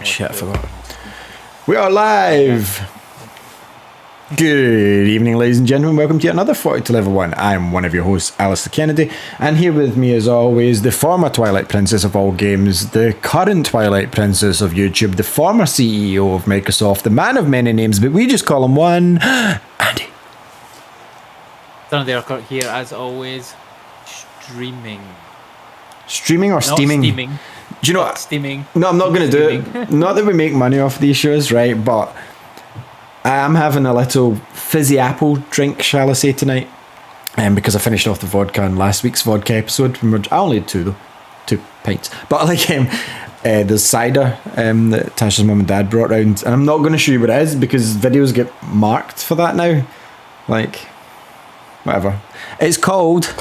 Shit, I forgot. We are live! Good evening, ladies and gentlemen. Welcome to yet another 40 to Level 1. I'm one of your hosts, Alistair Kennedy, and here with me, as always, the former Twilight Princess of all games, the current Twilight Princess of YouTube, the former CEO of Microsoft, the man of many names, but we just call him one, Andy. Thunder Urquhart here, as always, streaming. Streaming or steaming? Not steaming. Do you know what? Steaming. No, I'm not going to do it. Not that we make money off these shows, right? But I am having a little fizzy apple drink, shall I say, tonight. Because I finished off the vodka in last week's vodka episode. I only had 2 pints. But like, there's cider that Tasha's mum and dad brought round. And I'm not going to show you what it is because videos get marked for that now. Like, whatever. It's called...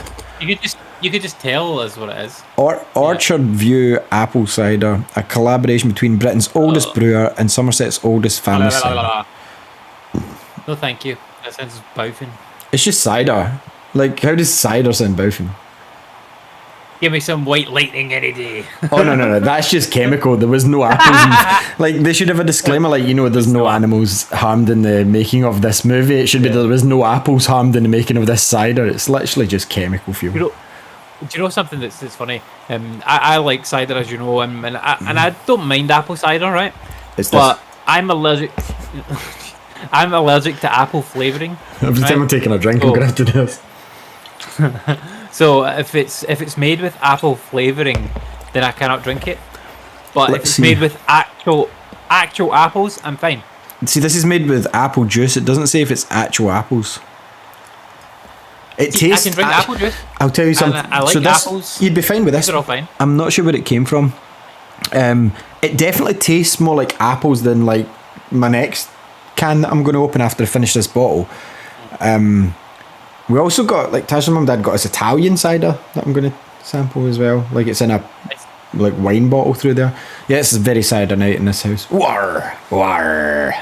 You could just tell us what it is. Orchard View Apple Cider, a collaboration between Britain's oldest brewer and Somerset's oldest family cider. No, thank you. That sounds bouffing. It's just cider. Like, how does cider sound bouffing? Give me some white lightning any day. Oh, no. That's just chemical. There was no apples. Like, they should have a disclaimer, like, there's no animals harmed in the making of this movie. It should be there was no apples harmed in the making of this cider. It's literally just chemical fuel. Do you know something that's funny? I like cider, as you know, and I don't mind apple cider, right? But I'm allergic. I'm allergic to apple flavouring. Every time I'm taking a drink, I'm gonna have to do this. So if it's made with apple flavouring, then I cannot drink it. But if it's made with actual apples, I'm fine. See, this is made with apple juice. It doesn't say if it's actual apples. It tastes. I can drink apple juice. I'll tell you something. I like apples. You'd be fine with this. They're all fine. I'm not sure where it came from. It definitely tastes more like apples than like my next can that I'm going to open after I finish this bottle. We also got, like, Tasha's mum and dad got us Italian cider that I'm going to sample as well. Like, it's in a like wine bottle through there. Yeah, it's a very cider night in this house. War. Sorry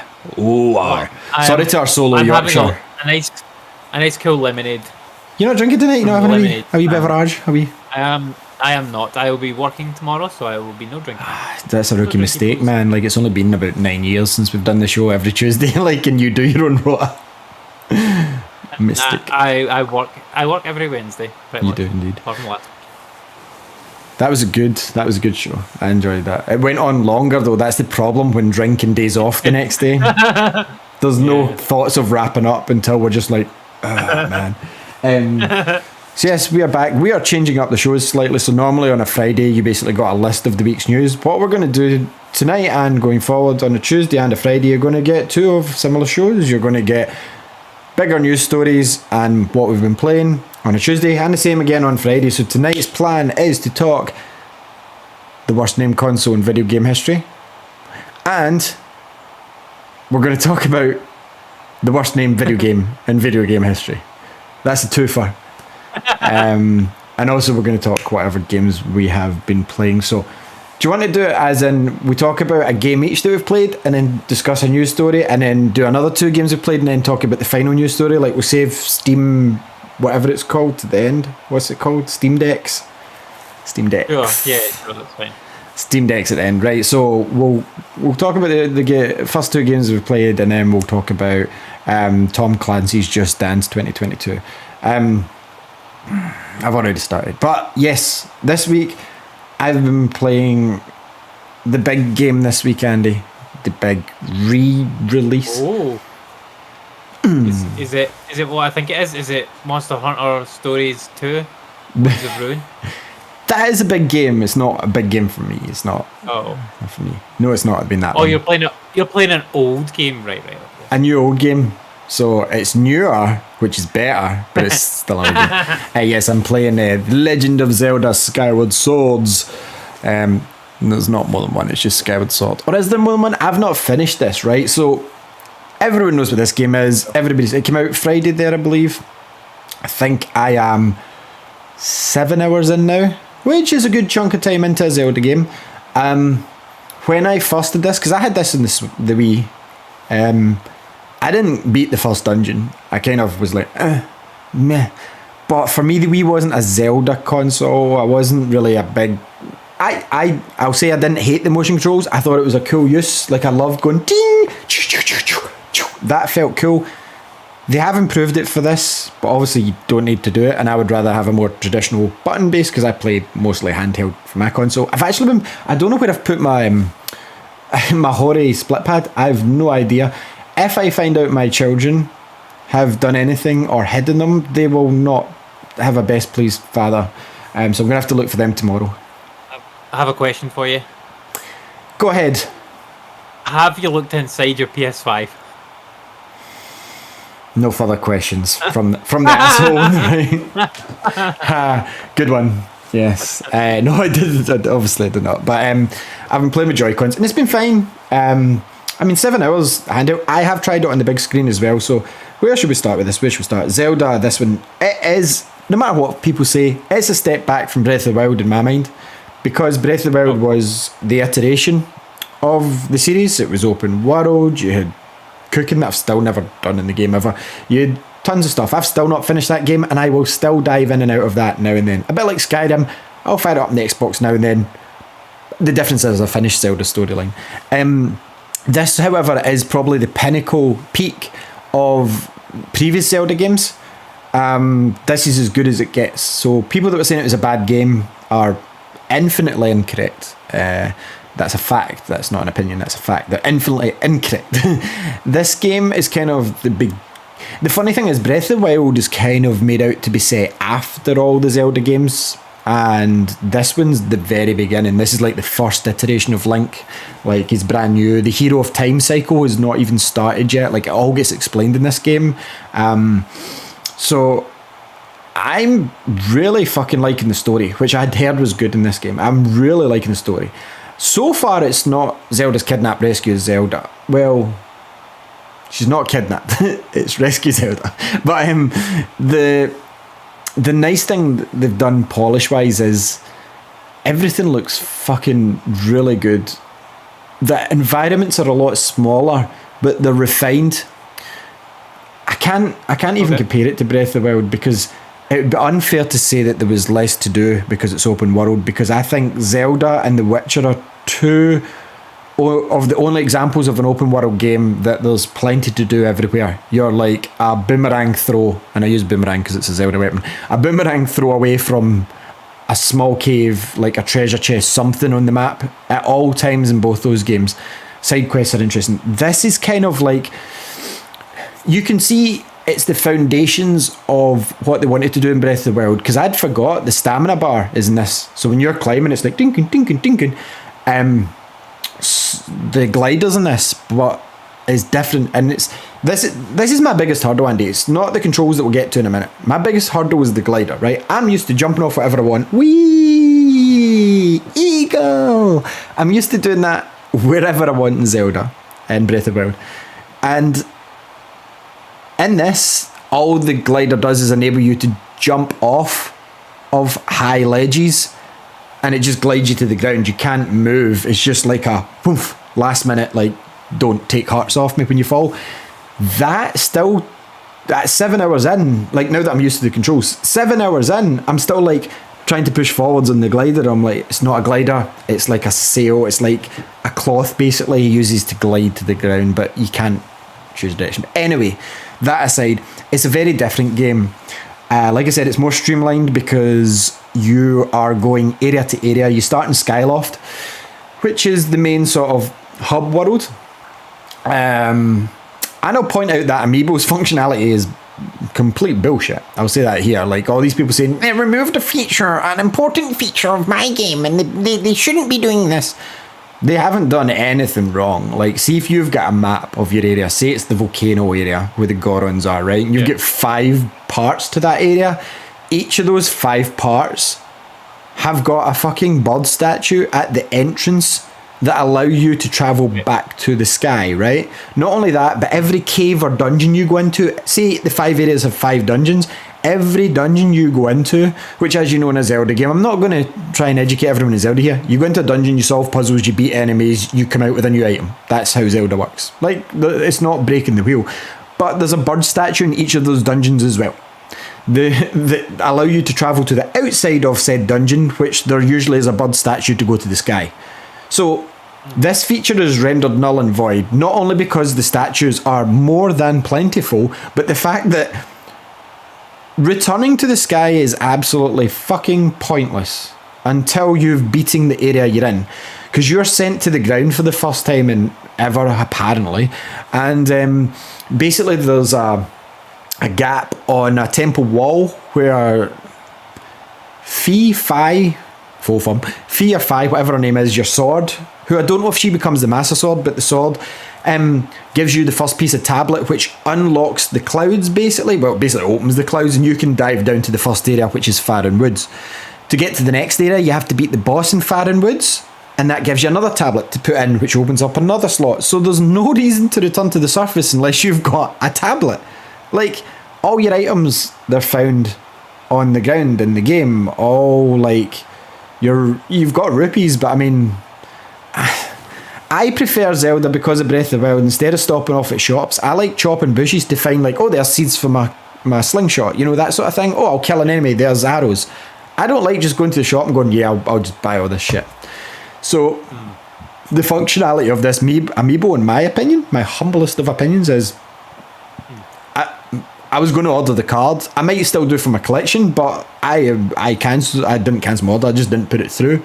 to our solo Yorkshire. A nice cool lemonade. You're not drinking tonight? You're not having a wee beverage? I am not. I will be working tomorrow, so I will be no drinking. That's a rookie mistake, man. Like, it's only been about 9 years since we've done the show every Tuesday. Like, and you do your own rota. Mistake. I work every Wednesday. You do indeed. Apart from last. That was a good show. I enjoyed that. It went on longer though. That's the problem when drinking days off the next day. There's no thoughts of wrapping up until we're just like, oh man. So yes, we are back. We are changing up the shows slightly. So normally on a Friday, you basically got a list of the week's news. What we're going to do tonight and going forward on a Tuesday and a Friday, you're going to get 2 of similar shows. You're going to get bigger news stories and what we've been playing on a Tuesday, and the same again on Friday. So tonight's plan is to talk the worst named console in video game history, and we're going to talk about the worst named video game in video game history. That's a twofer. And also we're going to talk whatever games we have been playing. So do you want to do it as in we talk about a game each that we've played and then discuss a news story and then do another 2 games we've played and then talk about the final news story? Like we'll save Steam, whatever it's called, to the end. What's it called? Steam Decks? Steam Decks. Sure, that's fine. Steam Decks at the end, right? So we'll talk about the first 2 games we've played and then we'll talk about Tom Clancy's Just Dance 2022. I've already started. But yes, this week I've been playing the big game this week, Andy. The big re-release. Oh. Is it what I think it is? Is it Monster Hunter Stories 2? Winds of Ruin? That is a big game. It's not a big game for me. It's not. Oh. Not for me. No, it's not been that. Oh, you're playing an old game, right? Okay. A new old game. So it's newer, which is better, but it's still old game. Yes, I'm playing The Legend of Zelda Skyward Swords. There's not more than one. It's just Skyward Sword. Or is there more than one? I've not finished this, right? So everyone knows what this game is. It came out Friday there, I believe. I think I am 7 hours in now, which is a good chunk of time into a Zelda game. When I first did this, because I had this in the Wii, I didn't beat the first dungeon. I kind of was like, meh. But for me, the Wii wasn't a Zelda console. I wasn't really a big... I'll say I didn't hate the motion controls. I thought it was a cool use. Like I loved going ding. That felt cool. They have improved it for this, but obviously you don't need to do it, and I would rather have a more traditional button base because I play mostly handheld for my console. I've actually been, I don't know where I've put my my Hori split pad. I have no idea. If I find out my children have done anything or hidden them, they will not have a best pleased father. So I'm going to have to look for them tomorrow. I have a question for you. Go ahead. Have you looked inside your PS5? No further questions from the asshole. Right? Good one. Yes. No, I didn't. Obviously, I did not. But I've been playing with Joy-Cons, and it's been fine. 7 hours handheld. I have tried it on the big screen as well. So where should we start with this? Where should we start? Zelda, this one. It is, no matter what people say, it's a step back from Breath of the Wild in my mind. Because Breath of the Wild was the iteration of the series. It was open world. You had cooking that I've still never done in the game ever. You had tons of stuff. I've still not finished that game, and I will still dive in and out of that now and then. A bit like Skyrim, I'll fire it up on the Xbox now and then. The difference is I finished Zelda's storyline. This, however, is probably the pinnacle peak of previous Zelda games. This is as good as it gets. So people that were saying it was a bad game are infinitely incorrect. That's a fact. That's not an opinion. That's a fact. They're infinitely incorrect. This game is kind of the big... The funny thing is Breath of the Wild is kind of made out to be set after all the Zelda games, and this one's the very beginning. This is like the first iteration of Link. Like, he's brand new. The Hero of Time cycle has not even started yet. Like, it all gets explained in this game. So I'm really fucking liking the story, which I'd heard was good in this game. I'm really liking the story. So far, it's not Zelda's Kidnap Rescue Zelda. Well, she's not kidnapped. It's Rescue Zelda. But the nice thing that they've done polish-wise is everything looks fucking really good. The environments are a lot smaller, but they're refined. I can't even compare it to Breath of the Wild because it would be unfair to say that there was less to do because it's open world, because I think Zelda and The Witcher are two of the only examples of an open world game that there's plenty to do everywhere. You're like a boomerang throw, and I use boomerang because it's a Zelda weapon, a boomerang throw away from a small cave, like a treasure chest, something on the map at all times in both those games. Side quests are interesting. This is kind of like, you can see it's the foundations of what they wanted to do in Breath of the Wild, because I'd forgot the stamina bar is in this. So when you're climbing, it's like dinkin, dinkin, dinkin. The gliders in this, but is different, and this is my biggest hurdle, Andy. It's not the controls that we'll get to in a minute. My biggest hurdle is the glider, right? I'm used to jumping off whatever I want. Whee! Eagle! I'm used to doing that wherever I want in Zelda and Breath of the Wild. And in this, all the glider does is enable you to jump off of high ledges, and it just glides you to the ground. You can't move. It's just like a poof, last minute, like, don't take hearts off me when you fall. That's 7 hours in, like, now that I'm used to the controls, 7 hours in, I'm still like trying to push forwards on the glider. I'm like, it's not a glider, it's like a sail. It's like a cloth basically he uses to glide to the ground, but you can't choose direction. Anyway, that aside, it's a very different game. Like I said, it's more streamlined because you are going area to area. You start in Skyloft, which is the main sort of hub world. And I'll point out that Amiibo's functionality is complete bullshit. I'll say that here. Like, all these people saying, they removed a feature, an important feature of my game, and they shouldn't be doing this. They haven't done anything wrong. Like, see if you've got a map of your area. Say it's the volcano area where the Gorons are, right? And you've got 5 parts to that area. Each of those 5 parts have got a fucking bird statue at the entrance that allow you to travel back to the sky, right? Not only that, but every cave or dungeon you go into, say the 5 areas have 5 dungeons, every dungeon you go into, which, as you know, in a Zelda game, I'm not going to try and educate everyone in Zelda here. You go into a dungeon, you solve puzzles, you beat enemies, you come out with a new item. That's how Zelda works. Like, it's not breaking the wheel. But there's a bird statue in each of those dungeons as well. that allow you to travel to the outside of said dungeon, which there usually is a bird statue to go to the sky. So this feature is rendered null and void, not only because the statues are more than plentiful, but the fact that returning to the sky is absolutely fucking pointless until you've beaten the area you're in. Because you're sent to the ground for the first time in ever, apparently. And basically there's a gap on a temple wall where Fi, whatever her name is, your sword, who I don't know if she becomes the Master Sword, but the sword gives you the first piece of tablet, which unlocks the clouds, basically. Well, it basically opens the clouds, and you can dive down to the first area, which is Farron Woods. To get to the next area, you have to beat the boss in Farron Woods, and that gives you another tablet to put in, which opens up another slot. So there's no reason to return to the surface unless you've got a tablet. Like, all your items, they're found on the ground in the game. All, like, you've got rupees, but I mean, I prefer Zelda because of Breath of the Wild. Instead of stopping off at shops, I like chopping bushes to find, like, oh, there's seeds for my slingshot, you know, that sort of thing. Oh, I'll kill an enemy, there's arrows. I don't like just going to the shop and going, yeah, I'll just buy all this shit. So the functionality of this amiibo, in my opinion, my humblest of opinions, is I was going to order the card. I might still do for my collection, but I didn't cancel my order. I just didn't put it through.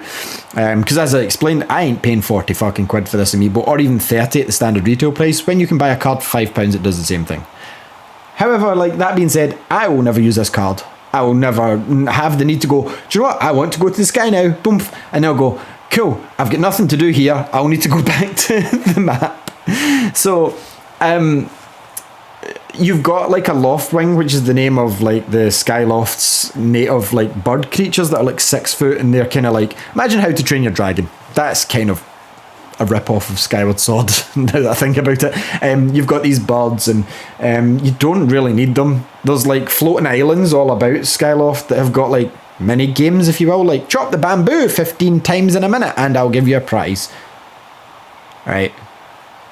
Because as I explained, I ain't paying 40 fucking quid for this amiibo, or even 30 at the standard retail price. When you can buy a card for £5, it does the same thing. However, like, that being said, I will never use this card. I will never have the need to go, do you know what? I want to go to the sky now. Boom. And I'll go, cool, I've got nothing to do here. I'll need to go back to the map. So, you've got like a Loftwing, which is the name of like the Skyloft's native like bird creatures that are like 6 foot, and they're kind of like, imagine How to Train Your Dragon. That's kind of a rip-off of Skyward Sword, now that I think about it. You've got these birds, and you don't really need them. There's like floating islands all about Skyloft that have got like mini games, if you will, like chop the bamboo 15 times in a minute and I'll give you a prize. Right,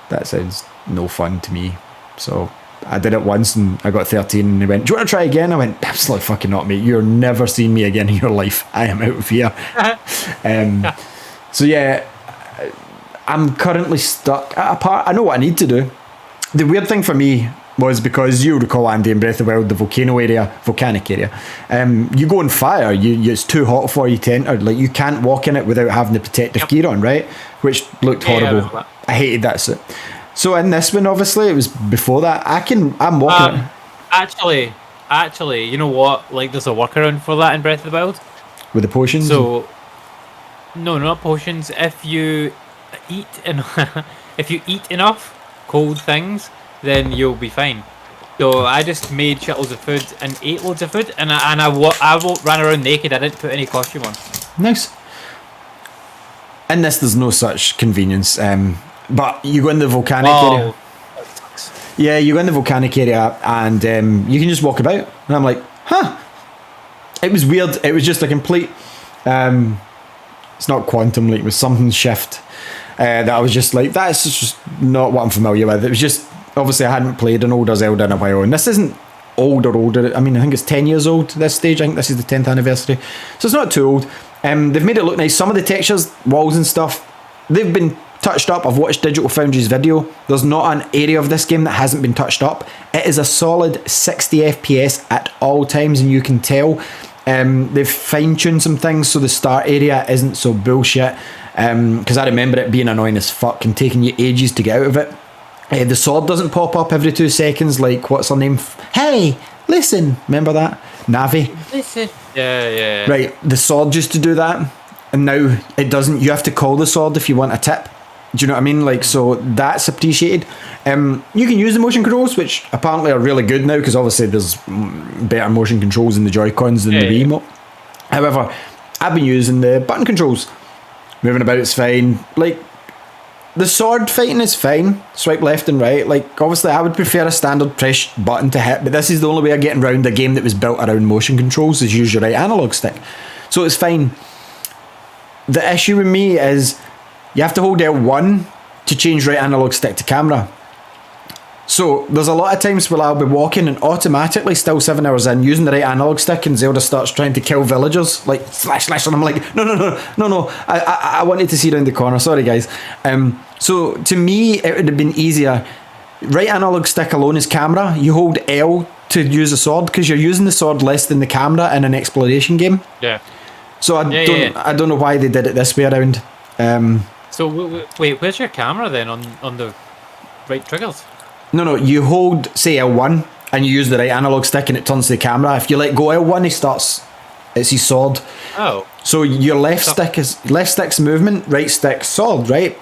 that sounds no fun to me. So I did it once and I got 13, and they went, do you want to try again? I went, absolutely fucking not, mate. You're never seeing me again in your life. I am out of here. So yeah, I'm currently stuck at a part. I know what I need to do. The weird thing for me was, because you recall, Andy, in Breath of the Wild, the volcanic area, you go on fire, it's too hot for you to enter. Like, you can't walk in it without having the protective gear on, right? Which looked horrible. I hated that suit. So in this one, obviously, it was before that. I'm walking it. Actually, you know what? Like, there's a workaround for that in Breath of the Wild. With the potions? So, no, not potions. If you eat enough cold things, then you'll be fine. So I just made shitloads of food and ate loads of food, and I ran around naked. I didn't put any costume on. Nice. In this, there's no such convenience. But you go in the volcanic area. Yeah, you go in the volcanic area, and you can just walk about. And I'm like, huh. It was weird. It was just a complete. It's not quantum leap. It was something shift. That I was just like, that's just not what I'm familiar with. It was just, obviously I hadn't played an older Zelda in a while, and this isn't older. I mean, I think it's 10 years old at this stage. I think this is the 10th anniversary. So it's not too old. They've made it look nice. Some of the textures, walls and stuff, they've been touched up. I've watched Digital Foundry's video. There's not an area of this game that hasn't been touched up. It is a solid 60 FPS at all times, and you can tell they've fine-tuned some things so the start area isn't so bullshit. Because I remember it being annoying as fuck and taking you ages to get out of it. The sword doesn't pop up every 2 seconds, like, what's her name? Hey, listen, remember that? Navi. Listen. Yeah. Right, the sword used to do that, and now it doesn't. You have to call the sword if you want a tip. Do you know what I mean? Like, so that's appreciated. You can use the motion controls, which apparently are really good now, because obviously there's better motion controls in the Joy-Cons than the Wiimote. However, I've been using the button controls. Moving about it's fine. Like, the sword fighting is fine. Swipe left and right. Like, obviously I would prefer a standard press button to hit, but this is the only way of getting around a game that was built around motion controls, is use your right analog stick. So it's fine. The issue with me is you have to hold L1 to change right analog stick to camera. So there's a lot of times where I'll be walking and automatically, still 7 hours in, using the right analog stick, and Zelda starts trying to kill villagers, like slash, and I'm like, no, I wanted to see around the corner. Sorry, guys. So to me, it would have been easier. Right analog stick alone is camera. You hold L to use a sword because you're using the sword less than the camera in an exploration game. Yeah. So I don't know why they did it this way around. So wait, where's your camera then on the right triggers? No, you hold, say, L1, and you use the right analog stick and it turns to the camera. If you let go L1, it's his sword. Oh. So your left stick's movement, right stick's sword, right?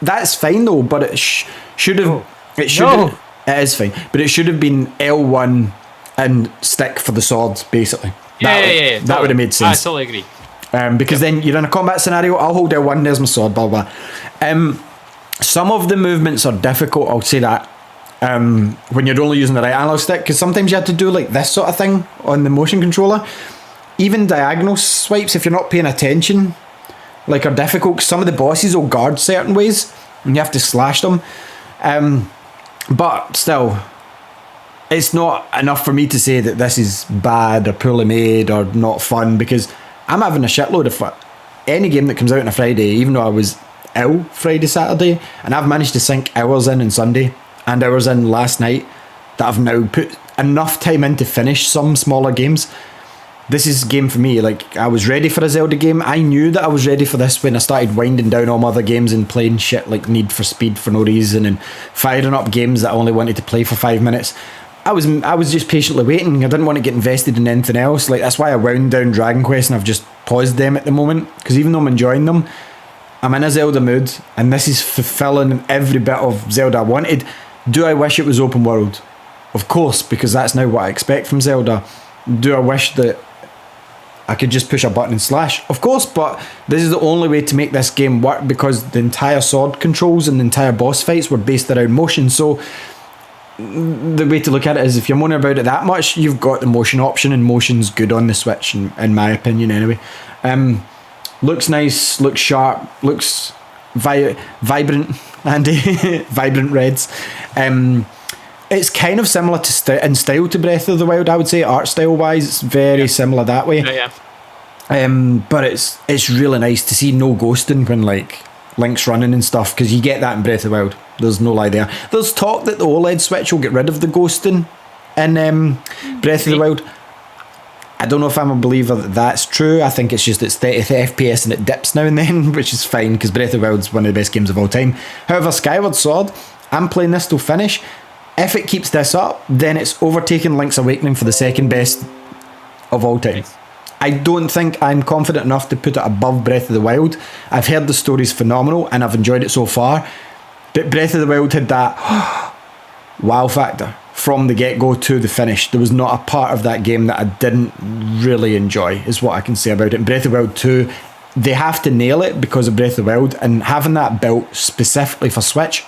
That's fine though, but it should have... It is fine, but it should have been L1 and stick for the sword, basically. Yeah. That would have made sense. I totally agree. Because then you're in a combat scenario, I'll hold L1, there's my sword, blah, blah. Some of the movements are difficult, I'll say that. When you're only using the right analog stick, because sometimes you have to do like this sort of thing on the motion controller. Even diagonal swipes, if you're not paying attention, like, are difficult. Some of the bosses will guard certain ways and you have to slash them. But still, it's not enough for me to say that this is bad or poorly made or not fun, because I'm having a shitload of fun. Any game that comes out on a Friday, even though I was ill Friday, Saturday, and I've managed to sink hours in on Sunday and hours in last night, that I've now put enough time in to finish some smaller games. This is a game for me. Like, I was ready for a Zelda game. I knew that I was ready for this when I started winding down all my other games and playing shit like Need for Speed for no reason and firing up games that I only wanted to play for 5 minutes. I was just patiently waiting. I didn't want to get invested in anything else. Like, that's why I wound down Dragon Quest and I've just paused them at the moment, because even though I'm enjoying them, I'm in a Zelda mood and this is fulfilling every bit of Zelda I wanted. Do I wish it was open world? Of course, because that's now what I expect from Zelda. Do I wish that I could just push a button and slash? Of course, but this is the only way to make this game work, because the entire sword controls and the entire boss fights were based around motion. So the way to look at it is, if you're moaning about it that much, you've got the motion option, and motion's good on the Switch, in my opinion anyway. Looks nice, looks sharp, looks vibrant, Andy. Vibrant reds. It's kind of similar to in style to Breath of the Wild, I would say. Art style wise, it's very similar that way. But it's really nice to see no ghosting when, like, Link's running and stuff, because you get that in Breath of the Wild. There's no lie there. There's talk that the OLED Switch will get rid of the ghosting in Breath of the Wild. I don't know if I'm a believer that that's true. I think it's just it's 30 FPS and it dips now and then, which is fine, because Breath of the Wild's one of the best games of all time. However, Skyward Sword, I'm playing this till finish. If it keeps this up, then it's overtaken Link's Awakening for the second best of all time. Nice. I don't think I'm confident enough to put it above Breath of the Wild. I've heard the story's phenomenal and I've enjoyed it so far. But Breath of the Wild had that wow factor from the get-go to the finish. There was not a part of that game that I didn't really enjoy, is what I can say about it. And Breath of the Wild 2, they have to nail it because of Breath of the Wild, and having that built specifically for Switch,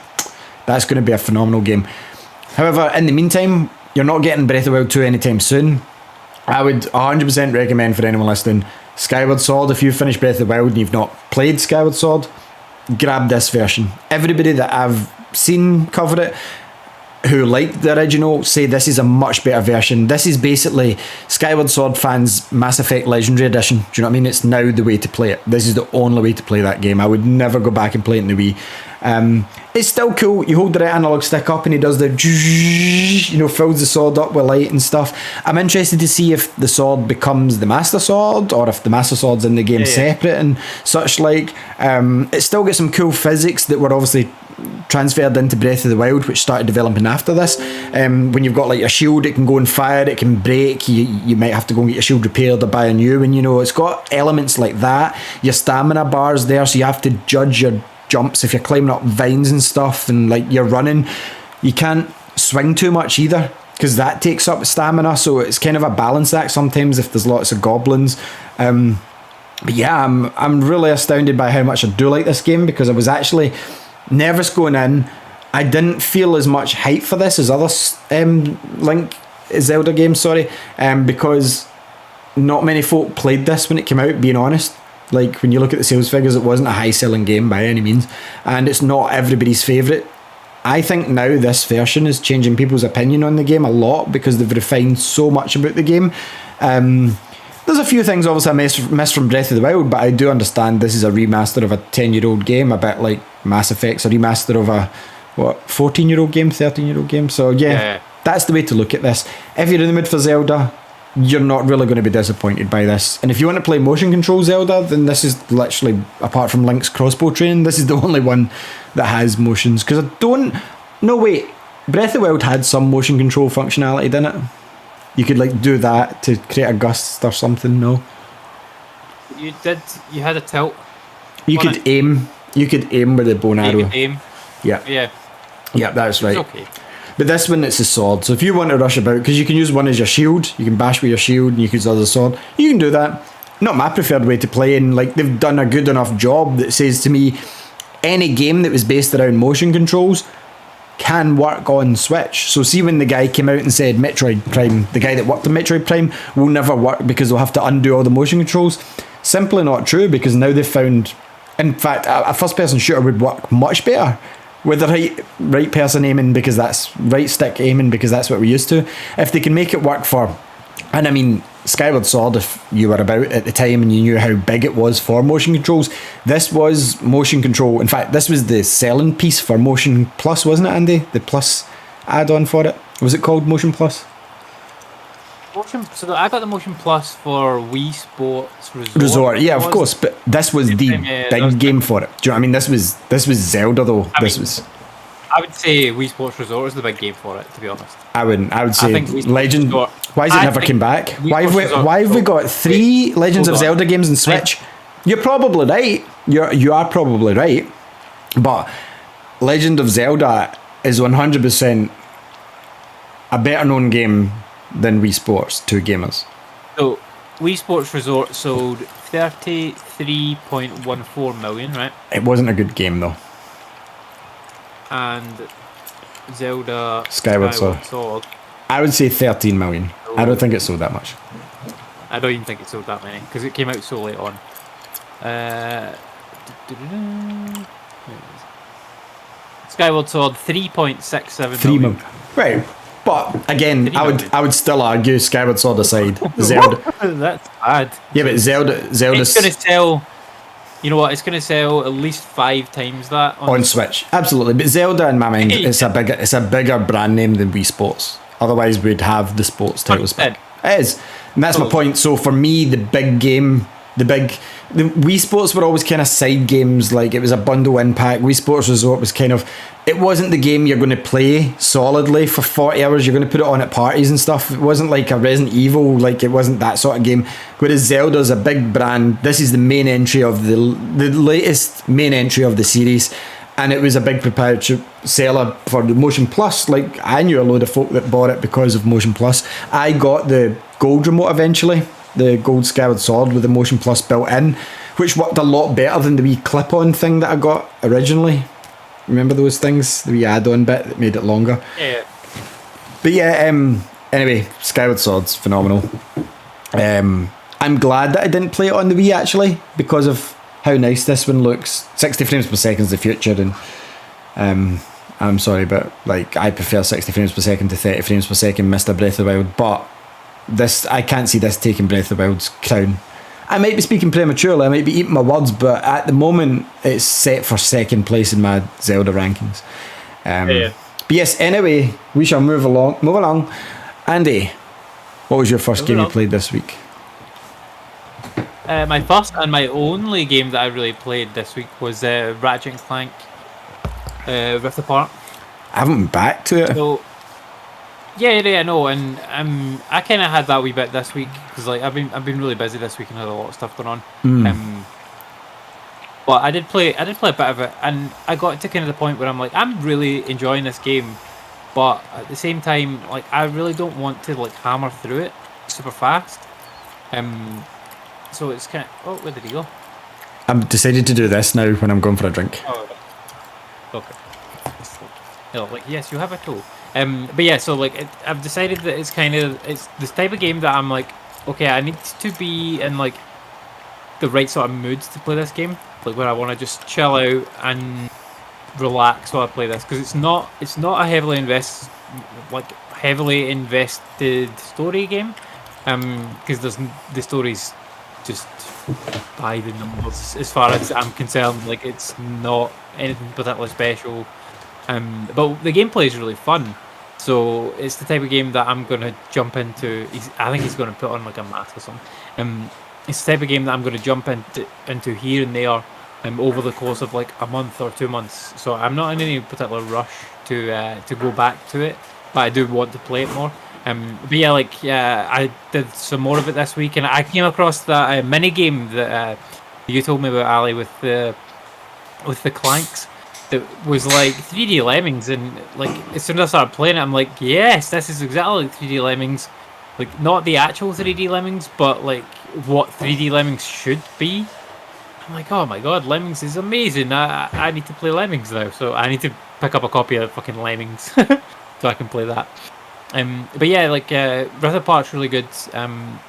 that's going to be a phenomenal game. However, in the meantime, you're not getting Breath of the Wild 2 anytime soon. I would 100% recommend for anyone listening, Skyward Sword. If you've finished Breath of the Wild and you've not played Skyward Sword, grab this version. Everybody that I've seen cover it who liked the original say this is a much better version. This is basically Skyward Sword fans' Mass Effect Legendary Edition. Do you know what I mean? It's now the way to play it. This is the only way to play that game. I would never go back and play it in the Wii. It's still cool. You hold the right analog stick up and he does the, fills the sword up with light and stuff. I'm interested to see if the sword becomes the Master Sword, or if the Master Sword's in the game separate and such like. It still got some cool physics that were obviously transferred into Breath of the Wild, which started developing after this. When you've got like a shield, it can go and fire, it can break, you might have to go and get your shield repaired or buy a new one. It's got elements like that. Your stamina bar's there, so you have to judge your jumps if you're climbing up vines and stuff, and like you're running, you can't swing too much either, because that takes up stamina. So it's kind of a balance act sometimes if there's lots of goblins. But yeah, I'm really astounded by how much I do like this game, because I was actually nervous going in. I didn't feel as much hype for this as other Zelda games, because not many folk played this when it came out, being honest. Like, when you look at the sales figures, it wasn't a high selling game by any means, and it's not everybody's favourite I think now this version is changing people's opinion on the game a lot because they've refined so much about the game. There's a few things obviously I missed from Breath of the Wild, but I do understand this is a remaster of a 10-year-old game, a bit like Mass Effect's a remaster of a 14-year-old game, 13-year-old game. So yeah, that's the way to look at this. If you're in the mood for Zelda, you're not really going to be disappointed by this. And if you want to play motion control Zelda, then this is literally, apart from Link's crossbow training, this is the only one that has motions. Because Breath of the Wild had some motion control functionality, didn't it? You could like do that to create a gust or something. No, you did. You had a tilt. You could aim. You could aim with a bow and arrow. You could aim. Yeah, that's right. It's okay. But this one, it's a sword. So if you want to rush about, because you can use one as your shield, you can bash with your shield, and you can use the other sword. You can do that. Not my preferred way to play, and like they've done a good enough job that says to me, any game that was based around motion controls can work on Switch. So see when the guy came out and said Metroid Prime, the guy that worked on Metroid Prime will never work because they'll have to undo all the motion controls. Simply not true, because now they've found, in fact, a first-person shooter would work much better with the right person aiming, because that's right stick aiming, because that's what we're used to. If they can make it work for, and I mean, Skyward Sword, if you were about at the time and you knew how big it was for motion controls, this was motion control. In fact, this was the selling piece for Motion Plus, wasn't it, Andy? The Plus add-on for it. Was it called Motion Plus? So I got the Motion Plus for Wii Sports Resort. Yeah, of course. But this was the big game for it. Do you know what I mean? This was Zelda though. I would say Wii Sports Resort is the big game for it, to be honest. I would say Legend. Resort, why has it never come back? Why have we got 3 Legends of Zelda games on Switch? You're probably right. You are probably right. But Legend of Zelda is 100% a better known game than Wii Sports to gamers. So Wii Sports Resort sold 33.14 million, right? It wasn't a good game though. And Zelda Skyward Sword, I would say 13 million. I don't think it sold that much. I don't even think it sold that many because it came out so late on. Skyward Sword 3.67 million. Right. But again, I would still argue, Skyward Sword aside, Zelda. That's bad. Yeah, but Zelda's it's going to sell. You know what? It's going to sell at least 5 times that on Switch. Absolutely, but Zelda, in my mind, it's a bigger brand name than Wii Sports. Otherwise, we'd have the sports titles back. It is, and that's my point. So for me, the Wii Sports were always kind of side games. Like it was a bundle impact. Wii Sports Resort was kind of. It wasn't the game you're going to play solidly for 40 hours. You're going to put it on at parties and stuff. It wasn't like a Resident Evil. Like it wasn't that sort of game. Whereas Zelda's a big brand. This is the main entry of the latest main entry of the series. And it was a big proprietary seller for the Motion Plus. Like I knew a load of folk that bought it because of Motion Plus. I got the gold remote eventually. The gold Skyward Sword with the Motion Plus built in, which worked a lot better than the wee clip-on thing that I got originally. Remember those things? The wee add-on bit that made it longer. Yeah. But yeah, anyway, Skyward Sword's phenomenal. I'm glad that I didn't play it on the Wii actually, because of how nice this one looks. 60 frames per second is the future, and I'm sorry, but like I prefer 60 frames per second to 30 frames per second, Mr. Breath of the Wild, but I can't see this taking Breath of the Wild's crown. I might be speaking prematurely, I might be eating my words, but at the moment it's set for second place in my Zelda rankings. But yes, anyway, we shall move along. Andy, what was your first game you played this week? My first and my only game that I really played this week was Ratchet & Clank Rift Apart. I haven't been back to it. So, yeah, no, and I kind of had that wee bit this week because like I've been really busy this week and had a lot of stuff going on. But I did play a bit of it, and I got to kind of the point where I'm like, I'm really enjoying this game, but at the same time, like I really don't want to like hammer through it super fast. So it's kind of where did he go? I've decided to do this now when I'm going for a drink. Oh, okay. Like yes, you have a tool. But yeah, so like I've decided that it's this type of game that I'm like, okay, I need to be in like the right sort of mood to play this game, like where I want to just chill out and relax while I play this because it's not a heavily invested story game. Because the story's just by the numbers as far as I'm concerned. Like it's not anything particularly special. But the gameplay is really fun. So it's the type of game that I'm gonna jump into. I think he's gonna put on like a mask or something. It's the type of game that I'm gonna jump into here and there. Over the course of like a month or 2 months. So I'm not in any particular rush to go back to it, but I do want to play it more. But yeah, I did some more of it this week, and I came across that mini game that you told me about, Ali, with the Clanks. That was like 3D Lemmings, and like as soon as I started playing it, I'm like, yes, this is exactly like 3D Lemmings. Like not the actual 3D Lemmings, but like what 3D Lemmings should be. I'm like, oh my god, Lemmings is amazing. I need to play Lemmings now, so I need to pick up a copy of fucking Lemmings so I can play that. But yeah, like Rift Apart's really good. I'm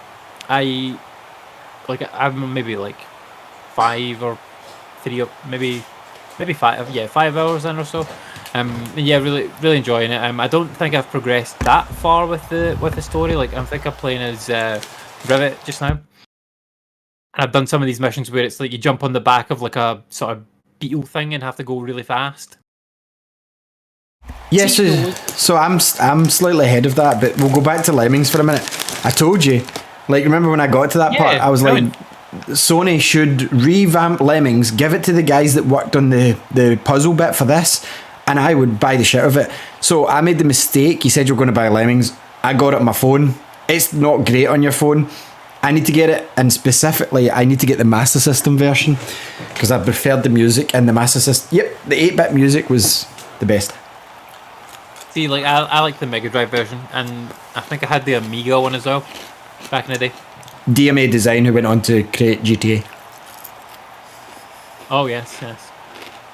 maybe like 5 or 3 or maybe 5. Yeah, 5 hours in or so. Yeah, really enjoying it. I don't think I've progressed that far with the story. Like I think I'm playing as Rivet just now. And I've done some of these missions where it's like you jump on the back of like a sort of beetle thing and have to go really fast. Yeah, so I'm slightly ahead of that, but we'll go back to Lemmings for a minute. I told you, like, remember when I got to that part, I was like, Sony should revamp Lemmings, give it to the guys that worked on the puzzle bit for this, and I would buy the shit of it. So I made the mistake. You said you were going to buy Lemmings. I got it on my phone. It's not great on your phone. I need to get it, and specifically, I need to get the Master System version because I preferred the music and the Master System. Yep, the 8-bit music was the best. See, like I like the Mega Drive version, and I think I had the Amiga one as well back in the day. DMA Design, who went on to create GTA. Oh yes.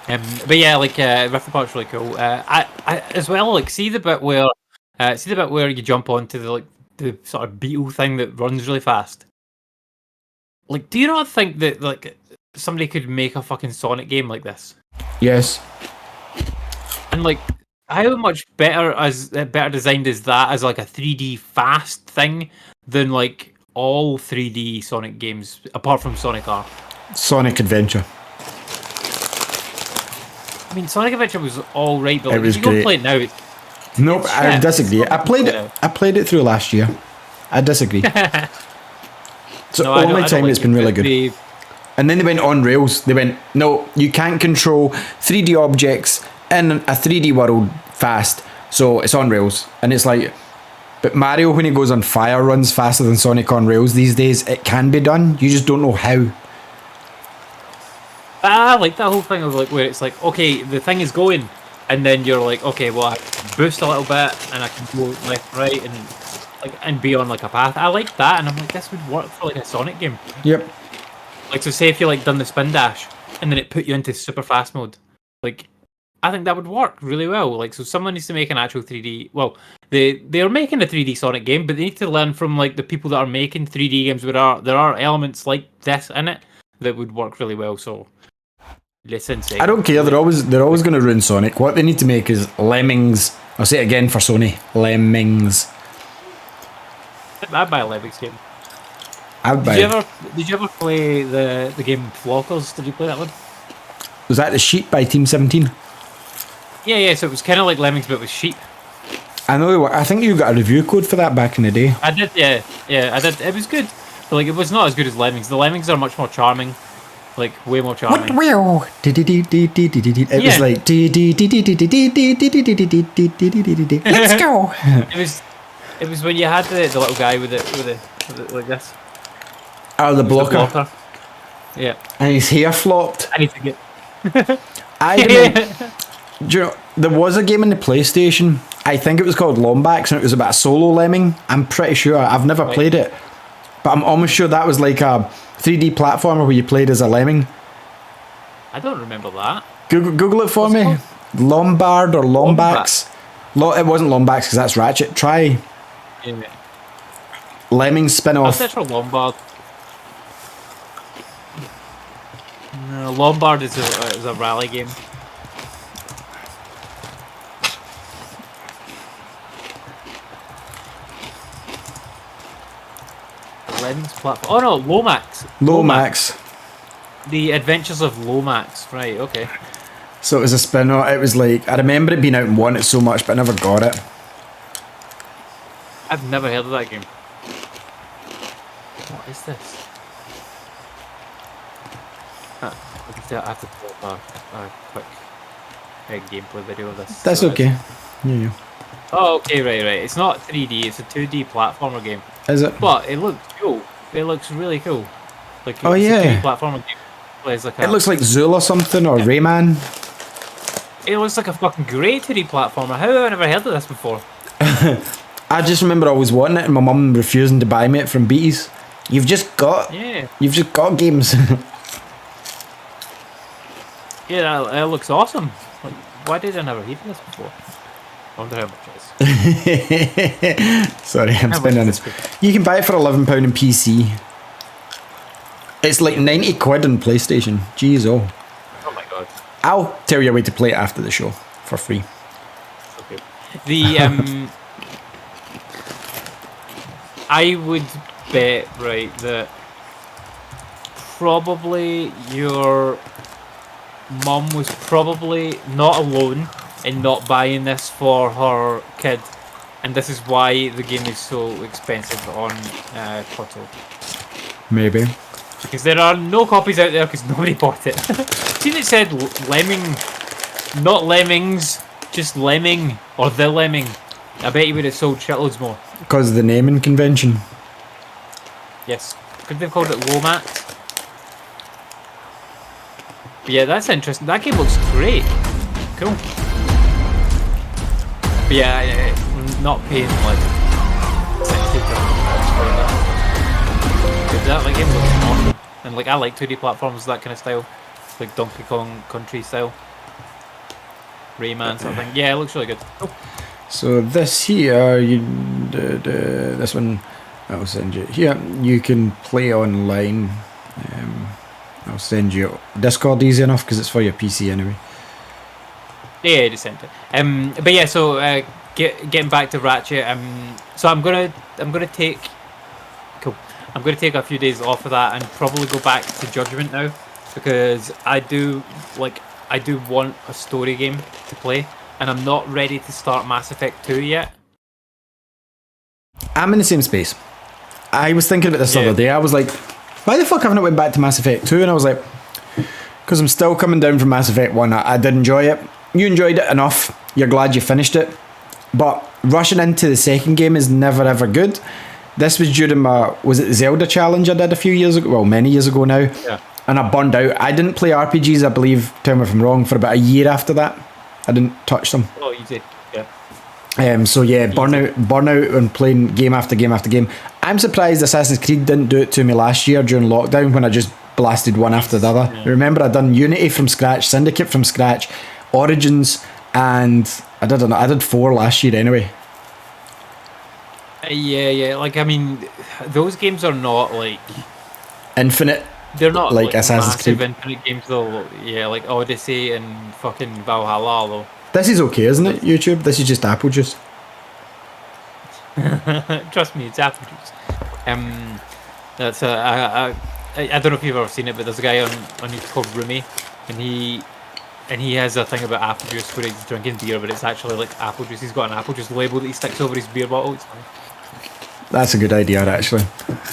But yeah, like Rift Apart's really cool. I as well like see the bit where you jump onto the sort of beetle thing that runs really fast. Like, do you not think that like somebody could make a fucking Sonic game like this? Yes. And like, how much better designed is that as like a 3D fast thing than like all 3D Sonic games apart from Sonic R? Sonic Adventure. I mean, Sonic Adventure was all right, but it like, was if you great. go play it now, nope, I disagree. I played it through last year. I disagree. It's the only time it's been really good. And then they went on rails. They went, no, you can't control 3D objects in a 3D world fast, so it's on rails. And it's like, but Mario, when he goes on fire, runs faster than Sonic on rails these days. It can be done. You just don't know how. I like that whole thing of like where it's like, okay, the thing is going, and then you're like, okay, well, I can boost a little bit, and I can go left, right, and be on like a path. I like that, and I'm like, this would work for like a Sonic game. Yep. Like, so say if you like done the spin dash, and then it put you into super fast mode, like, I think that would work really well. Like, so someone needs to make an actual 3D. Well, they're making a 3D Sonic game, but they need to learn from like the people that are making 3D games where there are elements like this in it that would work really well. So. Listen, I don't care. They're always going to ruin Sonic. What they need to make is Lemmings. I'll say it again for Sony. Lemmings. I'd buy a Lemmings game. Did you ever play the game Flockers? Did you play that one? Was that the Sheep by Team 17? Yeah. So it was kind of like Lemmings, but with sheep. I know. I think you got a review code for that back in the day. I did. Yeah. I did. It was good. But like, it was not as good as Lemmings. The Lemmings are much more charming. Like, way more charming. It was like let's go. It was when you had the little guy with it like this. Oh, the blocker. Yeah. And his hair flopped. I need to get. Do you know, there was a game in the PlayStation. I think it was called Lombax, and it was about a solo lemming. I'm pretty sure. I've never played it, but I'm almost sure that was like a 3D platformer where you played as a lemming. I don't remember that. Google it for me. Lombard or Lombax. It wasn't Lombax because that's Ratchet. Try Lemmings spin-off. I'll search for Lombard. No, Lombard is a rally game. Lemmings platform. Oh no, Lomax. Lomax. The Adventures of Lomax. Right. Okay. So it was a spin-off. It was like, I remember it being out and wanted it so much, but I never got it. I've never heard of that game. What is this? I have to pull up a quick gameplay video of this. That's So okay. Yeah. Oh, okay, right. It's not 3D. It's a 2D platformer game. Is it? But it looks cool. It looks really cool. Like Oh, it's yeah. a 2D platformer game. Plays like It looks like Zool or something, or Rayman. It looks like a fucking great 2D platformer. How have I never heard of this before? I just remember always wanting it, and my mum refusing to buy me it from Beaties. You've just got games. Yeah, that looks awesome. Like, why did I never hear of this before? I wonder how much it is. Sorry, I'm spending on it. You can buy it for £11 on PC. It's like 90 quid on PlayStation. Jeez, oh. Oh my god. I'll tell you a way to play it after the show for free. Okay. The I would bet, right, that probably your mum was probably not alone in not buying this for her kid, and this is why the game is so expensive on console. Maybe. Because there are no copies out there because nobody bought it. See, it said Lemming, not Lemmings, just Lemming or the Lemming. I bet you would have sold shitloads more. Because of the naming convention. Yes. Could they have called it Lomax? But yeah, that's interesting. That game looks great. Cool. But yeah, not paying like that like game looks awesome. And like I like 2D platforms, that kind of style, like Donkey Kong Country style, Rayman sort of thing. Yeah, it looks really good. Cool. So this here, this one, I'll send you here. You can play online. I'll send you Discord easy enough because it's for your PC anyway. Yeah, I just sent it. But yeah, so getting back to Ratchet. So I'm gonna take. Cool. I'm gonna take a few days off of that and probably go back to Judgment now because I do want a story game to play, and I'm not ready to start Mass Effect 2 yet. I'm in the same space. I was thinking about this the other day. I was like, why the fuck haven't I went back to Mass Effect 2? And I was like, because I'm still coming down from Mass Effect 1. I did enjoy it. You enjoyed it enough. You're glad you finished it. But rushing into the second game is never ever good. This was during was it the Zelda challenge I did a few years ago? Well, many years ago now. Yeah. And I burned out. I didn't play RPGs, I believe, tell me if I'm wrong, for about a year after that. I didn't touch them. Oh, you did. Yeah. So yeah, burnout and playing game after game after game. I'm surprised Assassin's Creed didn't do it to me last year during lockdown when I just blasted one after the other. Yeah. Remember, I done Unity from scratch, Syndicate from scratch, Origins, and I did 4 last year anyway. Yeah. Like I mean, those games are not like Infinite. they're not like like Assassin's massive Creed. infinite games though. Yeah, like Odyssey and fucking Valhalla though. This is okay, isn't it, YouTube? This is just apple juice. Trust me, it's apple juice. That's I don't know if you've ever seen it, but there's a guy on YouTube called Rumi, and he has a thing about apple juice where he's drinking beer, but it's actually like apple juice. He's got an apple juice label that he sticks over his beer bottle. It's funny. That's a good idea, actually.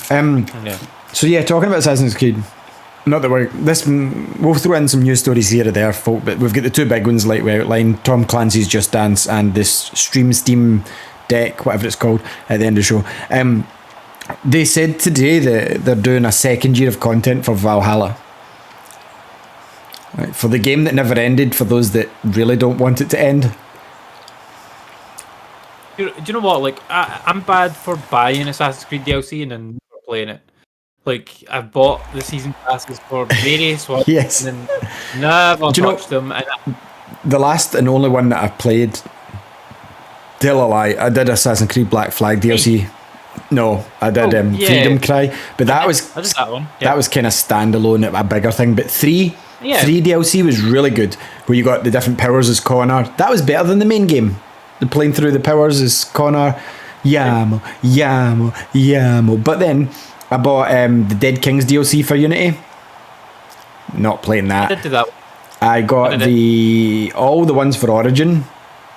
Yeah. So yeah, talking about Assassin's Creed. Not that we'll throw in some news stories here or there, folk, but we've got the 2 big ones like we outlined: Tom Clancy's Just Dance and this Steam Deck, whatever it's called, at the end of the show. They said today that they're doing a second year of content for Valhalla. Right, for the game that never ended, for those that really don't want it to end. Do you know what? Like, I'm bad for buying Assassin's Creed DLC and then never playing it. Like, I've bought the season passes for various ones Yes. and then never Do you know- touched them. And The last and only one that I've played, tell a lie, I did Assassin's Creed Black Flag DLC. No, I did yeah. Freedom Cry, but that was I did that one. that was kind of standalone, a bigger thing. But 3 DLC was really good, where you got the different powers as Connor. That was better than the main game. The playing through the powers as Connor, Yamo. But then I bought the Dead Kings DLC for Unity. Not playing that. I did do that. I got all the ones for Origin.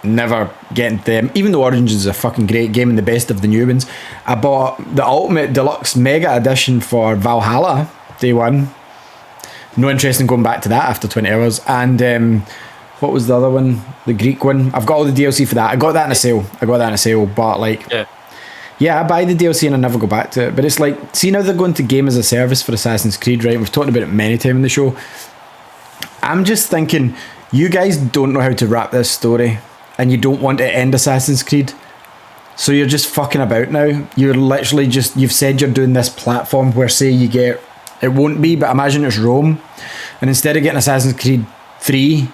Never getting them. Even though Origin is a fucking great game and the best of the new ones. I bought the Ultimate Deluxe Mega Edition for Valhalla day one. No interest in going back to that after 20 hours. And what was the other one? The Greek one. I've got all the DLC for that. I got that in a sale. But like, yeah, I buy the DLC and I never go back to it. But it's like, see now they're going to game as a service for Assassin's Creed, right? We've talked about it many times in the show. I'm just thinking, you guys don't know how to wrap this story and you don't want to end Assassin's Creed. So you're just fucking about now. You're literally just, you've said you're doing this platform where say you get, it won't be, but imagine it's Rome. And instead of getting Assassin's Creed 3,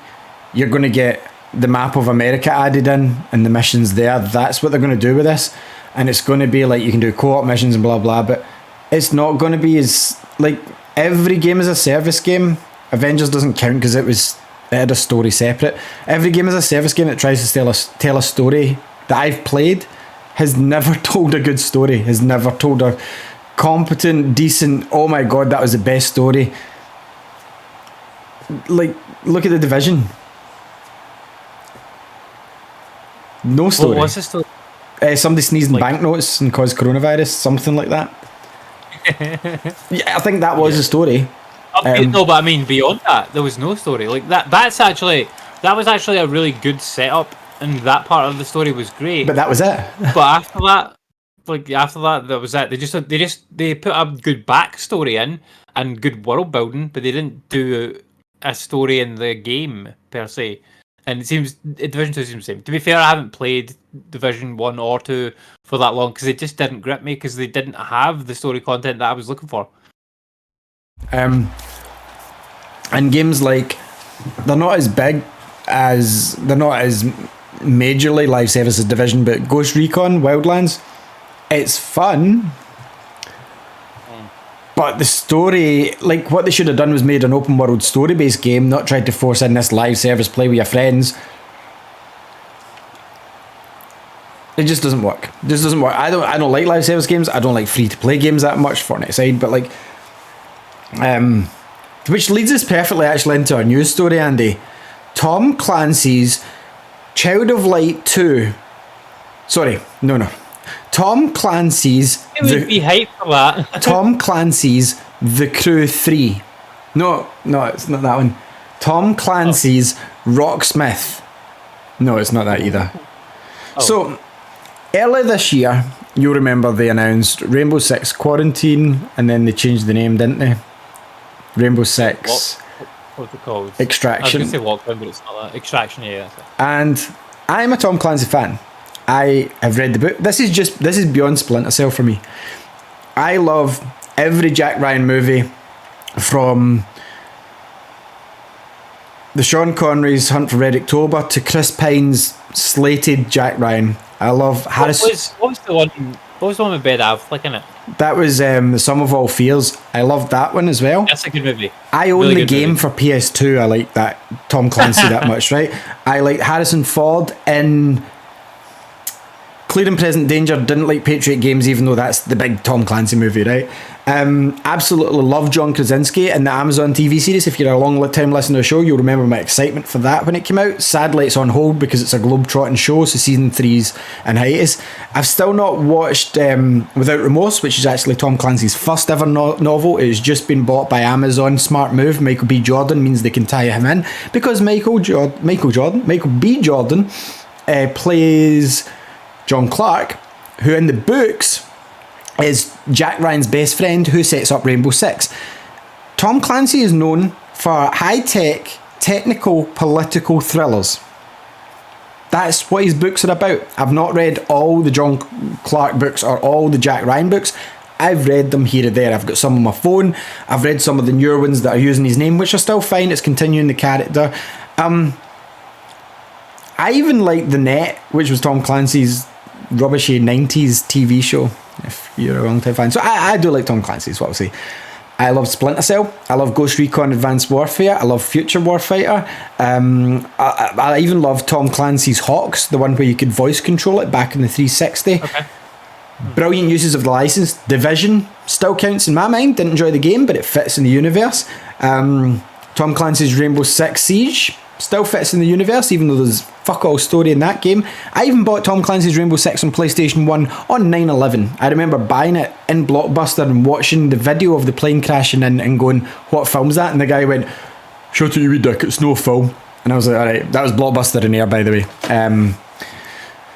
you're going to get the map of America added in and the missions there. That's what they're going to do with this. And it's going to be like, you can do co-op missions and blah, blah, but it's not going to be as, like, every game is a service game. Avengers doesn't count because it had a story separate. Every game is a service game that tries to tell a story that I've played has never told a good story, has never told a competent, decent, oh my god, that was the best story. Like, look at The Division. No story. What's the story? Somebody sneezed in banknotes and caused coronavirus, something like that. Yeah, I think that was the story. No, but I mean, beyond that, there was no story. Like that was actually a really good setup, and that part of the story was great. But that was it. But after that, that was it. They put a good backstory in and good world building, but they didn't do a story in the game per se. And it seems Division 2 seems the same. To be fair, I haven't played Division 1 or 2 for that long because it just didn't grip me because they didn't have the story content that I was looking for. And games like, they're not as majorly live service as Division, but Ghost Recon Wildlands, it's fun. But the story, like what they should have done was made an open world story based game, not tried to force in this live service play with your friends. It just doesn't work. I don't like live service games. I don't like free to play games that much, Fortnite aside, but like which leads us perfectly actually into our news story, Andy. Tom Clancy's Child of Light 2. Sorry, no. Tom Clancy's... It would be hype for that. Tom Clancy's The Crew 3. No, it's not that one. Tom Clancy's Rocksmith. No, it's not that either. So, early this year, you'll remember they announced Rainbow Six Quarantine, and then they changed the name, didn't they? Rainbow Six... What's it called? Extraction. I was going to say Lockdown, but it's not that. Extraction, yeah. That's it. And I'm a Tom Clancy fan. I have read the book. This is beyond Splinter Cell for me. I love every Jack Ryan movie, from the Sean Connery's Hunt for Red October to Chris Pine's slated Jack Ryan. I love Harrison. What was the one with Ben Affleck in it? That was The Sum of All Fears. I loved that one as well. That's a good movie. I own the game for PS2. I like that Tom Clancy that much, right? I like Harrison Ford in Clear and Present Danger. Didn't like Patriot Games, even though that's the big Tom Clancy movie, right? Absolutely love John Krasinski in the Amazon TV series. If you're a long time listener to the show, you'll remember my excitement for that when it came out. Sadly, it's on hold because it's a globe-trotting show, so season 3's in hiatus. I've still not watched Without Remorse, which is actually Tom Clancy's first ever novel. It's just been bought by Amazon. Smart move. Michael B. Jordan means they can tie him in, because Michael B. Jordan plays John Clark, who in the books is Jack Ryan's best friend who sets up Rainbow Six. Tom Clancy is known for high-tech, technical, political thrillers. That's what his books are about. I've not read all the John Clark books or all the Jack Ryan books. I've read them here and there. I've got some on my phone. I've read some of the newer ones that are using his name, which are still fine. It's continuing the character. I even like The Net, which was Tom Clancy's rubbishy 90s TV show, if you're a long-time fan. So I do like Tom Clancy, is what I'll say. I love Splinter Cell. I love Ghost Recon Advanced Warfare. I love Future Warfighter. I even love Tom Clancy's Hawks, the one where you could voice control it back in the 360. Okay. Brilliant uses of the license. Division still counts in my mind. Didn't enjoy the game, but it fits in the universe. Tom Clancy's Rainbow Six Siege still fits in the universe, even though there's fuck all story in that game. I even bought Tom Clancy's Rainbow Six on PlayStation 1 on 9/11. I remember buying it in Blockbuster and watching the video of the plane crashing in and going, what film's that? And the guy went, shut it, you wee dick, it's no film. And I was like, alright, that was Blockbuster in here, by the way.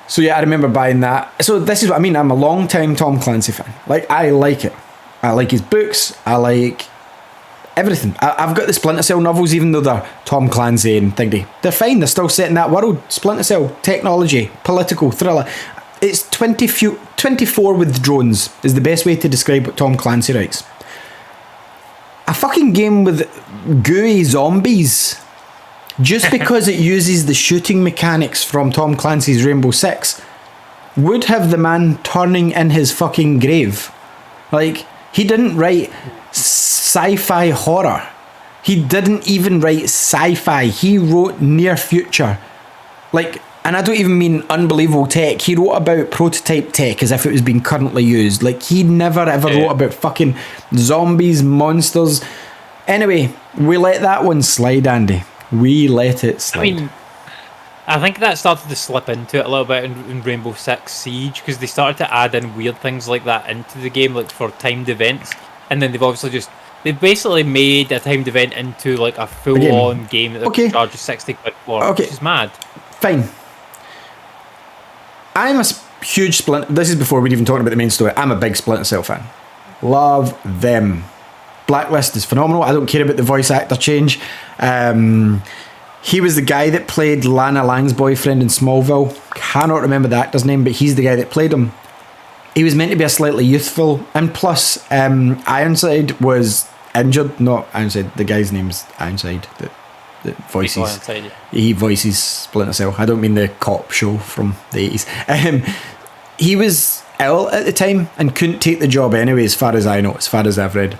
So yeah, I remember buying that. So this is what I mean, I'm a long time Tom Clancy fan. Like, I like it. I like his books, I like everything. I've got the Splinter Cell novels, even though they're Tom Clancy and thingy. They're fine, they're still set in that world. Splinter Cell, technology, political, thriller. It's 24 with drones is the best way to describe what Tom Clancy writes. A fucking game with gooey zombies. Just because it uses the shooting mechanics from Tom Clancy's Rainbow Six would have the man turning in his fucking grave. Like, he didn't write sci-fi horror. He didn't even write sci-fi. He wrote near future. Like, and I don't even mean unbelievable tech. He wrote about prototype tech as if it was being currently used. Like, he never ever wrote about fucking zombies, monsters. Anyway, we let that one slide, Andy. We let it slide. I mean, I think that started to slip into it a little bit in Rainbow Six Siege, because they started to add in weird things like that into the game, like for timed events. And then they've basically made a timed event into like a full-on game that they charge you 60 quid for, which is mad. Fine. I'm a huge Splinter... This is before we're even talking about the main story. I'm a big Splinter Cell fan. Love them. Blacklist is phenomenal. I don't care about the voice actor change. He was the guy that played Lana Lang's boyfriend in Smallville. Cannot remember the actor's name, but he's the guy that played him. He was meant to be a slightly youthful, and plus Ironside was injured. Not Ironside, the guy's name's Ironside that voices. He voices Splinter Cell. I don't mean the cop show from the 80s. He was ill at the time and couldn't take the job anyway, as far as I know, as far as I've read.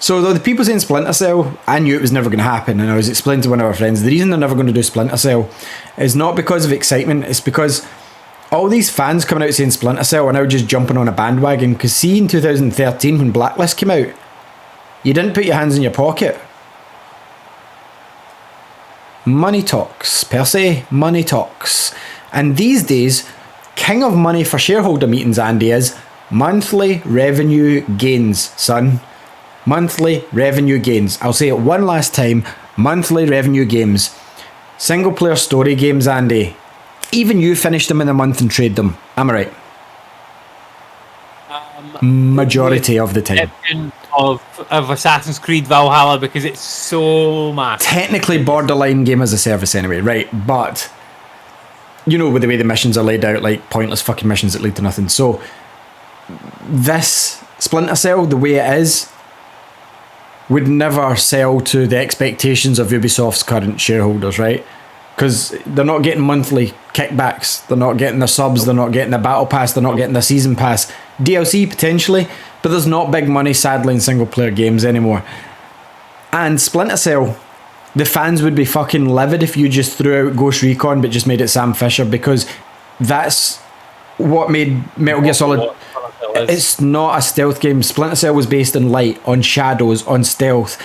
So though the people saying Splinter Cell, I knew it was never going to happen, and I was explaining to one of our friends, the reason they're never going to do Splinter Cell is not because of excitement, it's because all these fans coming out saying Splinter Cell are now just jumping on a bandwagon, because see, in 2013 when Blacklist came out, you didn't put your hands in your pocket. Money talks, per se, money talks. And these days, king of money for shareholder meetings, Andy, is monthly revenue gains, son. Monthly revenue gains. I'll say it one last time. Monthly revenue gains. Single player story games, Andy. Even you finish them in a month and trade them. Am I right? Majority of the time. Of Assassin's Creed Valhalla, because it's so massive. Technically borderline game as a service anyway, right? But you know, with the way the missions are laid out, like pointless fucking missions that lead to nothing. So this Splinter Cell, the way it is, would never sell to the expectations of Ubisoft's current shareholders, right? Because they're not getting monthly kickbacks, they're not getting their subs, they're not getting the battle pass, they're not getting the season pass. DLC potentially, but there's not big money, sadly, in single player games anymore. And Splinter Cell, the fans would be fucking livid if you just threw out Ghost Recon but just made it Sam Fisher, because that's what made Metal Gear Solid... It's not a stealth game. Splinter Cell was based on light, on shadows, on stealth.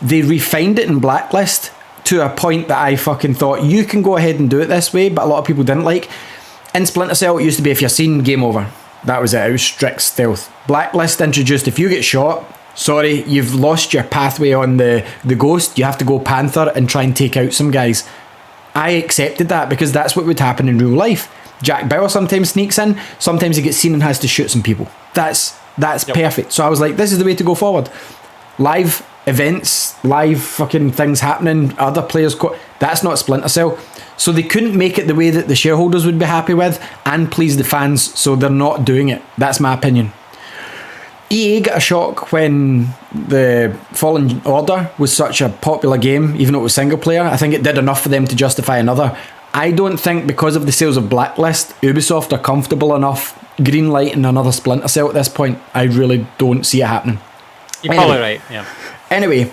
They refined it in Blacklist to a point that I fucking thought, you can go ahead and do it this way, but a lot of people didn't like. In Splinter Cell, it used to be if you're seen, game over. That was it. It was strict stealth. Blacklist introduced, if you get shot, sorry, you've lost your pathway on the Ghost. You have to go Panther and try and take out some guys. I accepted that because that's what would happen in real life. Jack Bauer sometimes sneaks in, sometimes he gets seen and has to shoot some people. That's perfect. So I was like, this is the way to go forward. Live events, live fucking things happening, other players, that's not Splinter Cell. So they couldn't make it the way that the shareholders would be happy with and please the fans, so they're not doing it. That's my opinion. EA got a shock when the Fallen Order was such a popular game, even though it was single player. I think it did enough for them to justify another. I don't think, because of the sales of Blacklist, Ubisoft are comfortable enough greenlighting another Splinter Cell at this point. I really don't see it happening. You're probably right, yeah. Anyway,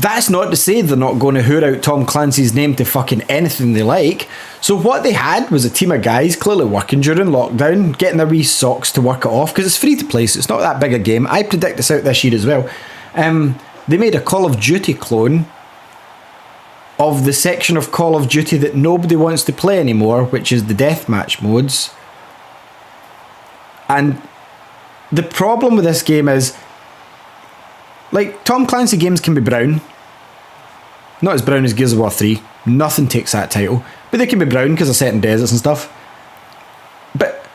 That's not to say they're not going to hoor out Tom Clancy's name to fucking anything they like. So what they had was a team of guys clearly working during lockdown, getting their wee socks to work it off, because it's free to play, so it's not that big a game. I predict this out this year as well. They made a Call of Duty clone of the section of Call of Duty that nobody wants to play anymore, which is the deathmatch modes. And the problem with this game is, like, Tom Clancy games can be brown. Not as brown as Gears of War 3. Nothing takes that title. But they can be brown because they're set in deserts and stuff. But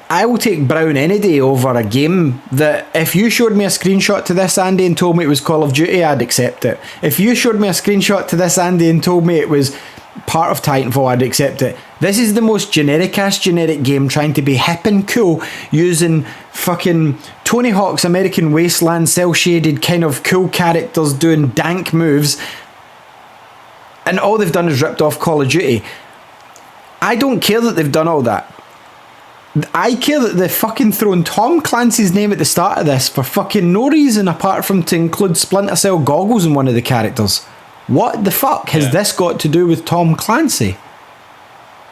I will take brown any day over a game that, if you showed me a screenshot to this, Andy, and told me it was Call of Duty, I'd accept it. If you showed me a screenshot to this, Andy, and told me it was part of Titanfall, I'd accept it. This is the most generic-ass generic game trying to be hip and cool, using fucking Tony Hawk's American Wasteland cel-shaded kind of cool characters doing dank moves, and all they've done is ripped off Call of Duty. I don't care that they've done all that. I care that they've fucking thrown Tom Clancy's name at the start of this for fucking no reason apart from to include Splinter Cell goggles in one of the characters. What the fuck has this got to do with Tom Clancy?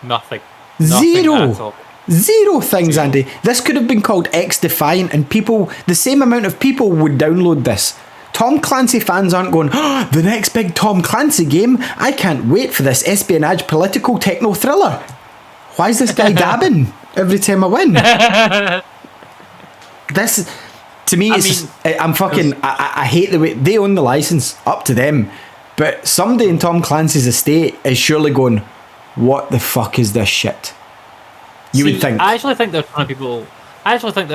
Nothing. Zero. Zero things, Andy. This could have been called X-Defiant and people, the same amount of people would download this. Tom Clancy fans aren't going, oh, the next big Tom Clancy game, I can't wait for this espionage political techno thriller. Why is this guy dabbing every time I win? This, to me, I hate the way, they own the license, up to them. But somebody in Tom Clancy's estate is surely going, what the fuck is this shit? You would think. I actually think they're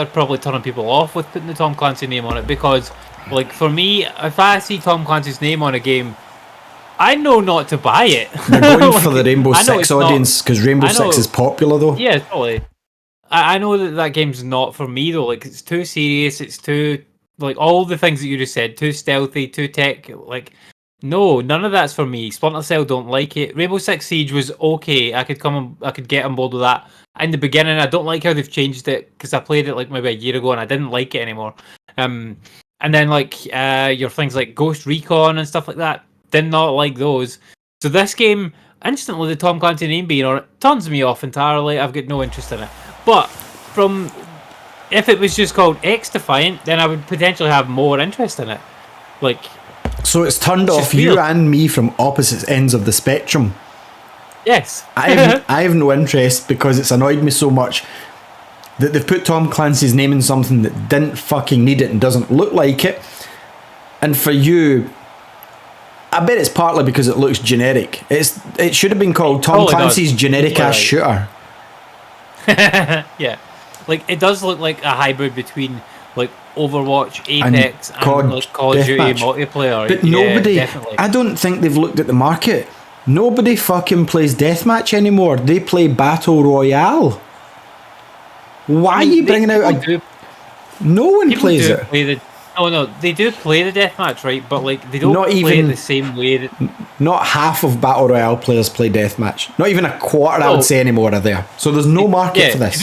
probably turning people off with putting the Tom Clancy name on it, because, like, for me, if I see Tom Clancy's name on a game, I know not to buy it. They're going for the Rainbow Six audience, because Rainbow Six is popular, though. Yeah, totally. I know that game's not for me, though. Like, it's too serious, it's too, like, all the things that you just said, too stealthy, too tech, like, no, none of that's for me. Splinter Cell, don't like it. Rainbow Six Siege was okay. I could get on board with that. In the beginning, I don't like how they've changed it, because I played it like maybe a year ago and I didn't like it anymore. And then like your things like Ghost Recon and stuff like that, did not like those. So this game, instantly the Tom Clancy name being on it, turns me off entirely. I've got no interest in it. But if it was just called X-Defiant, then I would potentially have more interest in it. Like. So it's turned off you and me from opposite ends of the spectrum. Yes. I have no interest because it's annoyed me so much that they've put Tom Clancy's name in something that didn't fucking need it and doesn't look like it. And for you, I bet it's partly because it looks generic. It should have been called Tom Clancy's generic-ass shooter. Yeah. Like, it does look like a hybrid between, like, Overwatch, Apex, and like Call of Duty multiplayer. But nobody, I don't think they've looked at the market. Nobody fucking plays deathmatch anymore. They play Battle Royale. Why are you bringing out no one plays it. They do play the deathmatch, right? But like they don't play it the same way that. Not half of Battle Royale players play deathmatch. Not even a quarter, I would say, anymore are there. So there's no market for this.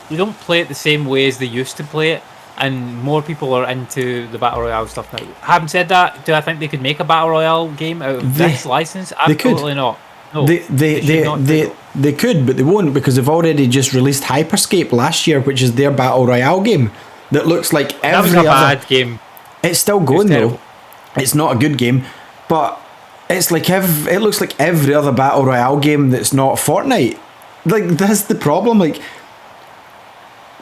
They don't play it the same way as they used to play it. And more people are into the Battle Royale stuff now. Having said that, do I think they could make a Battle Royale game out of this license? Absolutely not. No, they could, but they won't, because they've already just released Hyperscape last year, which is their Battle Royale game that looks like every other bad game. It's still going though. It's not a good game, but it's like it looks like every other Battle Royale game that's not Fortnite. Like, that's the problem. Like,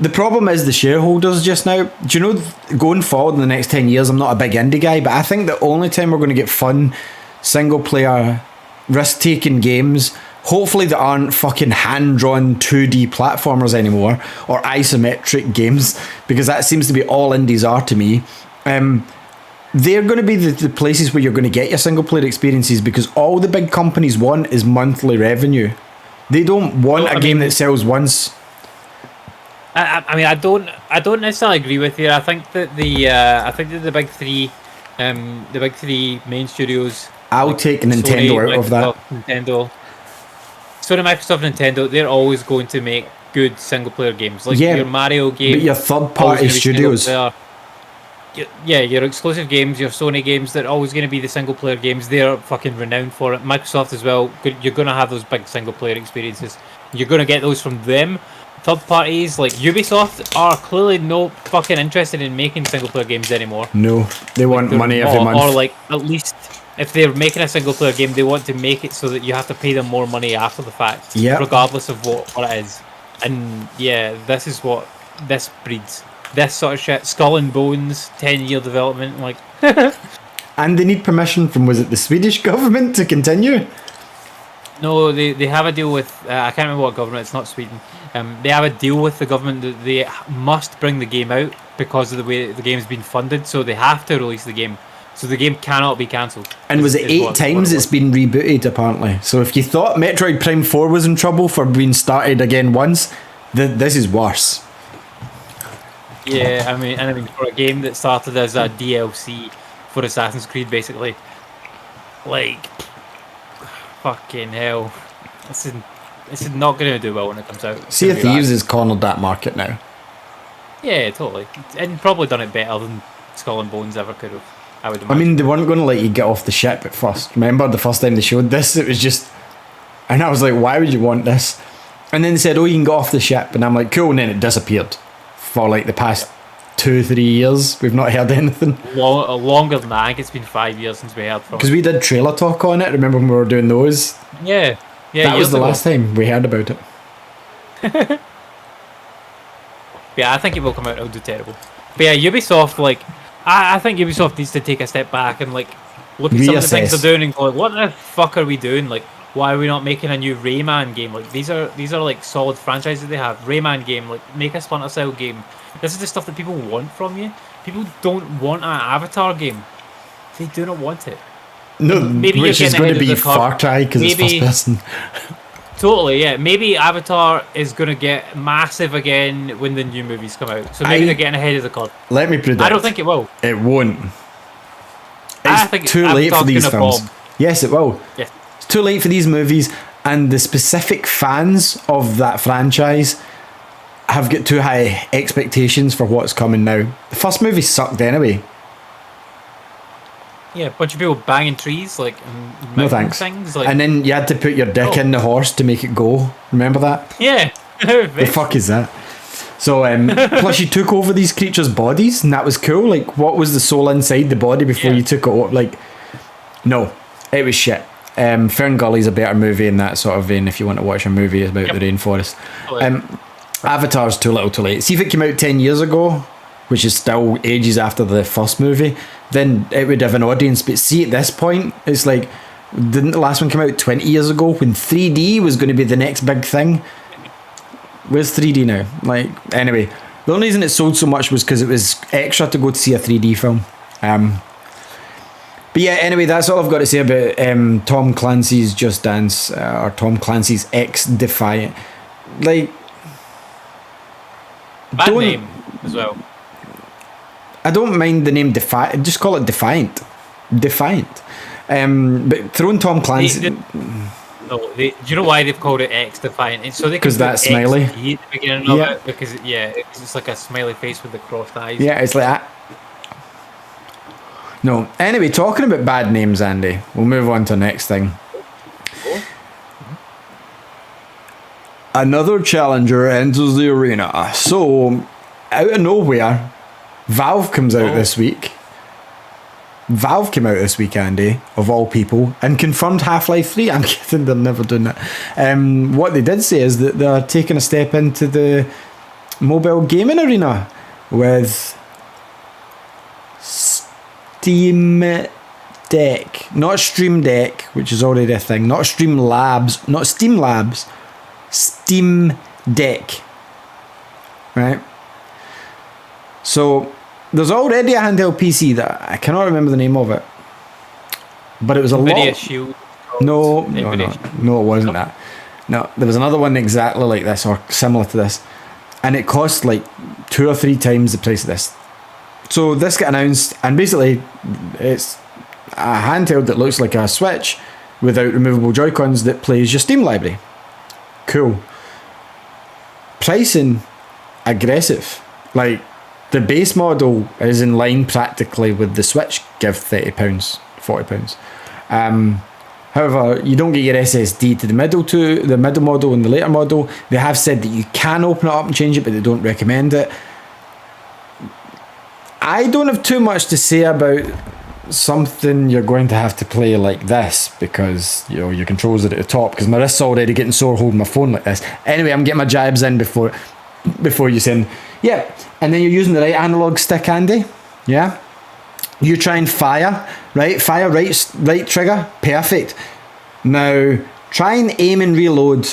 the problem is the shareholders just now. Do you know, going forward in the next 10 years, I'm not a big indie guy, but I think the only time we're going to get fun, single-player, risk-taking games, hopefully that aren't fucking hand-drawn 2D platformers anymore, or isometric games, because that seems to be all indies are to me. They're going to be the places where you're going to get your single-player experiences, because all the big companies want is monthly revenue. They don't want a game that sells once. I mean, I don't necessarily agree with you. I think that the big three main studios. I'll take Nintendo Sony, out of that. Nintendo, Sony, Microsoft, Nintendo. They're always going to make good single player games, like your Mario game. But your third party studios. your exclusive games, your Sony games, they're always going to be the single player games. They're fucking renowned for it. Microsoft as well. You're going to have those big single player experiences. You're going to get those from them. Third parties like Ubisoft are clearly no fucking interested in making single player games anymore. No, they want money every month. Or like at least if they're making a single player game, they want to make it so that you have to pay them more money after the fact, regardless of what it is. And yeah, this is what this breeds. This sort of shit. Skull and Bones, 10-year development, like. And they need permission from, was it the Swedish government to continue? No, they have a deal with, I can't remember what government, it's not Sweden. They have a deal with the government that they must bring the game out because of the way the game's been funded, so they have to release the game. So the game cannot be cancelled. And was it 8 times it's been rebooted, apparently? So if you thought Metroid Prime 4 was in trouble for being started again once, this is worse. Yeah, I mean, for a game that started as a DLC for Assassin's Creed, basically, like, fucking hell, this is not going to do well when it comes out. Sea of Thieves has cornered that market now. Yeah, totally, and probably done it better than Skull and Bones ever could have. I would imagine. I mean, they weren't going to let you get off the ship at first. Remember the first time they showed this? It was just, and I was like, why would you want this? And then they said, oh, you can get off the ship, and I'm like, cool, and then it disappeared. For like the past 2-3 years, we've not heard anything. Longer than that. I think it's been 5 years since we heard from it. Because we did trailer talk on it. Remember when we were doing those? Yeah. That was the last time we heard about it. Yeah, I think it will come out. It'll do terrible. But yeah, Ubisoft, like, I think Ubisoft needs to take a step back and like look at some of the things they're doing and go, like, what the fuck are we doing? Like, why are we not making a new Rayman game? Like, these are like solid franchises they have. Rayman game, like, make a Splinter Cell game. This is the stuff that people want from you. People don't want an Avatar game. They do not want it. No, maybe which is going to be Far Cry because it's first person. Totally, yeah. Maybe Avatar is going to get massive again when the new movies come out. So maybe they're getting ahead of the curve. Let me predict. I don't think it will. It won't. It's too late for these films. Bomb. Yes, it will. Yes. It's too late for these movies, and the specific fans of that franchise have got too high expectations for what's coming now. The first movie sucked anyway. Yeah, a bunch of people banging trees, like, no thanks. Things, like, and then you had to put your dick in the horse to make it go. Remember that? Yeah. The fuck is that? So, plus you took over these creatures' bodies, and that was cool. Like, what was the soul inside the body before you took it over? Like, no, it was shit. Fern Gully's a better movie in that sort of vein if you want to watch a movie about the rainforest. Avatar's too little too late. See if it came out 10 years ago, which is still ages after the first movie, then it would have an audience. But see, at this point, it's like, didn't the last one come out 20 years ago when 3D was going to be the next big thing? Where's 3D now? Like, anyway, the only reason it sold so much was because it was extra to go to see a 3D film. But yeah, anyway, that's all I've got to say about Tom Clancy's Just Dance, or Tom Clancy's X Defiant. Like, bad name as well. I don't mind the name Defiant. Just call it Defiant. Defiant. But throwing Tom Clancy. Do you know why they've called it X Defiant? It's so they because that's smiley. At the beginning of it, because it's like a smiley face with the crossed eyes. Yeah, it's like that. No. Anyway, talking about bad names, Andy, we'll move on to the next thing. Another challenger enters the arena. So, out of nowhere, Valve comes out this week. Valve came out this week, Andy, of all people, and confirmed Half-Life 3. I'm kidding, they're never doing that. What they did say is that they're taking a step into the mobile gaming arena with Steam Deck. Not Stream Deck, which is already a thing. Not Stream Labs. Not Steam Labs. Steam Deck. Right? So, there's already a handheld PC that I cannot remember the name of it. But it was a lot. Shield. No, it wasn't that. No, there was another one exactly like this or similar to this. And it cost like 2 or 3 times the price of this. So this got announced, and basically it's a handheld that looks like a Switch without removable Joy-Cons that plays your Steam library. Cool. Pricing aggressive. Like, The base model is in line practically with the Switch, give £30, £40. However, you don't get your SSD to the middle model and the later model. They have said that you can open it up and change it, but they don't recommend it. I don't have too much to say about something you're going to have to play like this, because your controls are at the top, because my wrist's already getting sore holding my phone like this. Anyway, I'm getting my jabs in before you send. Yeah, and then you're using the right analog stick, Andy. Yeah, you try and fire right trigger, perfect. Now try and aim and reload,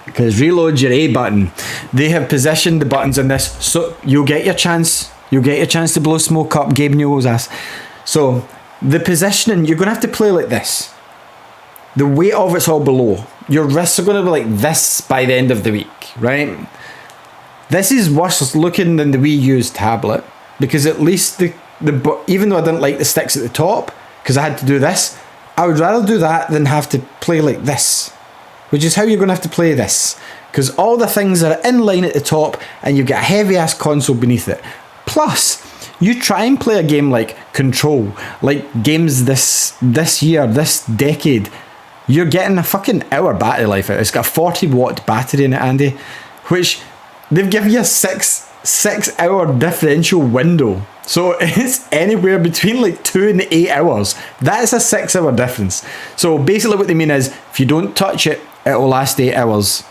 because reload's your A button. They have positioned the buttons in this, so you'll get your chance to blow smoke up Gabe Newell's ass. So the positioning, you're going to have to play like this. The weight of it's all below. Your wrists are going to be like this by the end of the week, right? This is worse looking than the Wii U's tablet, because at least even though I didn't like the sticks at the top, because I had to do this, I would rather do that than have to play like this, which is how you're going to have to play this, because all the things are in line at the top and you've got a heavy ass console beneath it. Plus, you try and play a game like Control, like games this year, this decade, you're getting a fucking hour battery life out. It's got a 40-watt battery in it, Andy, which they've given you a 6-hour differential window. So it's anywhere between like 2 and 8 hours. That's a 6-hour difference. So basically what they mean is, if you don't touch it, it will last 8 hours.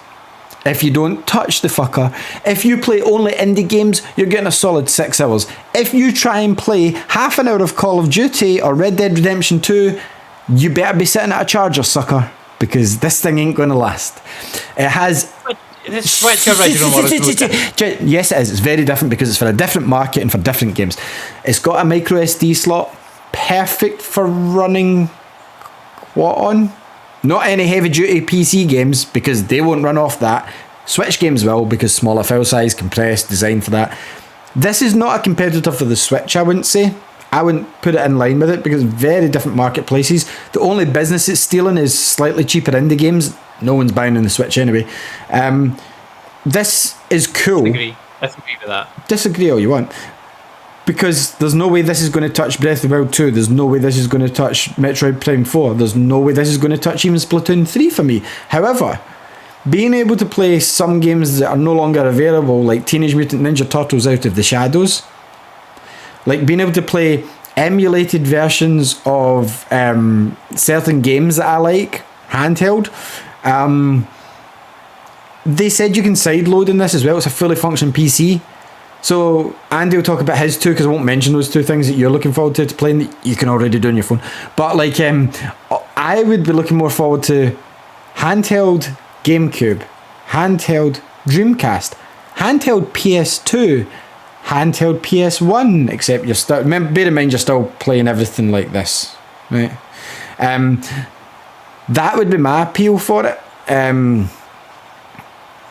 If you don't touch the fucker, if you play only indie games, you're getting a solid 6 hours. If you try and play half an hour of Call of Duty or Red Dead Redemption 2, you better be sitting at a charger, sucker, because this thing ain't going to last. It has... The Switch original model. Yes, it is. It's very different because it's for a different market and for different games. It's got a micro SD slot, perfect for running... What on? Not any heavy-duty PC games, because they won't run off that. Switch games will, because smaller file size, compressed, designed for that. This is not a competitor for the Switch, I wouldn't say. I wouldn't put it in line with it, because very different marketplaces. The only business it's stealing is slightly cheaper indie games. No one's buying on the Switch anyway. This is cool. Disagree with that. Disagree all you want. Because there's no way this is going to touch Breath of the Wild 2. There's no way this is going to touch Metroid Prime 4. There's no way this is going to touch even Splatoon 3 for me. However, being able to play some games that are no longer available, like Teenage Mutant Ninja Turtles Out of the Shadows, like being able to play emulated versions of certain games that I like, handheld, they said you can sideload in this as well. It's a fully functioning PC. So Andy will talk about his too, because I won't mention those two things that you're looking forward to playing that you can already do on your phone. But like, I would be looking more forward to handheld GameCube, handheld Dreamcast, handheld PS2, handheld PS1, except you're still, bear in mind you're still playing everything like this, right? That would be my appeal for it.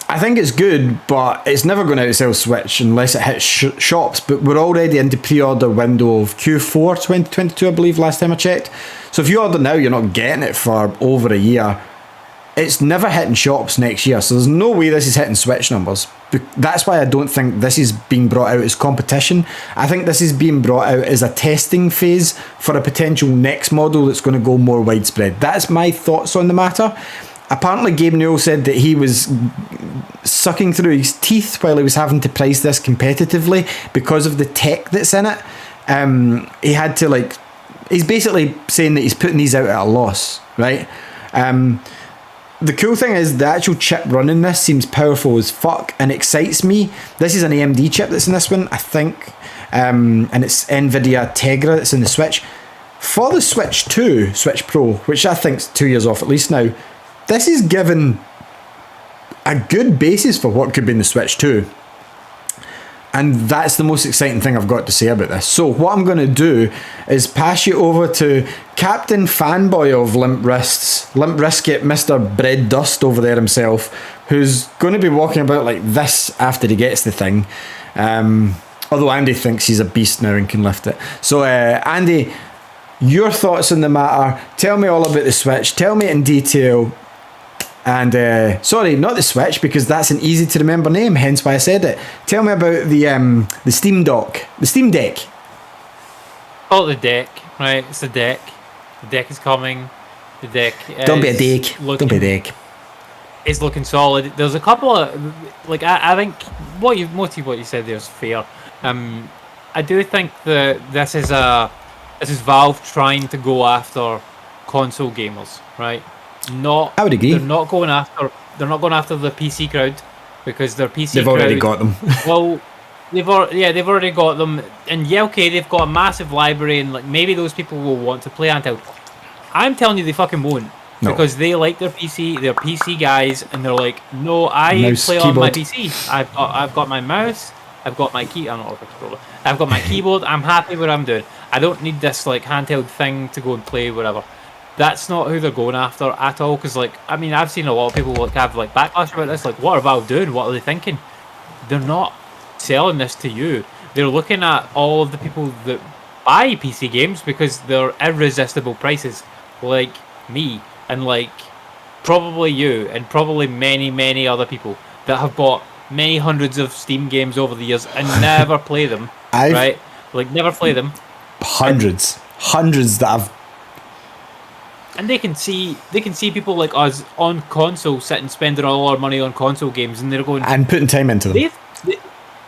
I think it's good, but it's never going to outsell Switch unless it hits shops. But we're already into pre-order window of Q4 2022, I believe, last time I checked. So if you order now, you're not getting it for over a year. It's never hitting shops next year, so there's no way this is hitting Switch numbers. That's why I don't think this is being brought out as competition. I think this is being brought out as a testing phase for a potential next model that's going to go more widespread. That's my thoughts on the matter. Apparently, Gabe Newell said that he was sucking through his teeth while he was having to price this competitively because of the tech that's in it. He had to, like, he's basically saying that he's putting these out at a loss, right? The cool thing is the actual chip running this seems powerful as fuck and excites me. This is an AMD chip that's in this one, I think, and it's NVIDIA Tegra that's in the Switch. For the Switch 2, Switch Pro, which I think's 2 years off at least now, this is given a good basis for what could be in the Switch 2. And that's the most exciting thing I've got to say about this. So what I'm going to do is pass you over to Captain Fanboy of Limp Wrists, Limp Wrisket, Mr. Bread Dust over there himself, who's going to be walking about like this after he gets the thing. Although Andy thinks he's a beast now and can lift it. So Andy, your thoughts on the matter. Tell me all about the Switch. Tell me in detail And sorry, not the Switch, because that's an easy to remember name, hence why I said it. Tell me about the Steam Deck. The Steam Deck. Call it the deck, right? It's the deck. The deck is coming. The deck. Don't be a dick. Don't be a dick. It's looking solid. There's a couple of like I think most of what you said there is fair. I do think that this is Valve trying to go after console gamers, right? I would agree. They're not going after the PC crowd, because their PC they've crowd, already got them. Well, they've already got them, and yeah, okay, they've got a massive library, and like maybe those people will want to play handheld. I'm telling you, they fucking won't. No. Because they like their PC, they're PC guys, and they're like, no, I Mouse, play keyboard. on my PC. I've got my mouse, I've got my key. I'm not a controller. I've got my keyboard. I'm happy with what I'm doing. I don't need this like handheld thing to go and play whatever. That's not who they're going after at all. Because like, I mean, I've seen a lot of people like have like backlash about this. Like, what are Valve doing? What are they thinking? They're not selling this to you. They're looking at all of the people that buy PC games because they're irresistible prices, like me. And like probably you and probably many other people that have bought many hundreds of Steam games over the years and never play them. Right? Like never play them. Hundreds that I've. And they can see people like us on console sitting spending all our money on console games, and they're going and putting time into them.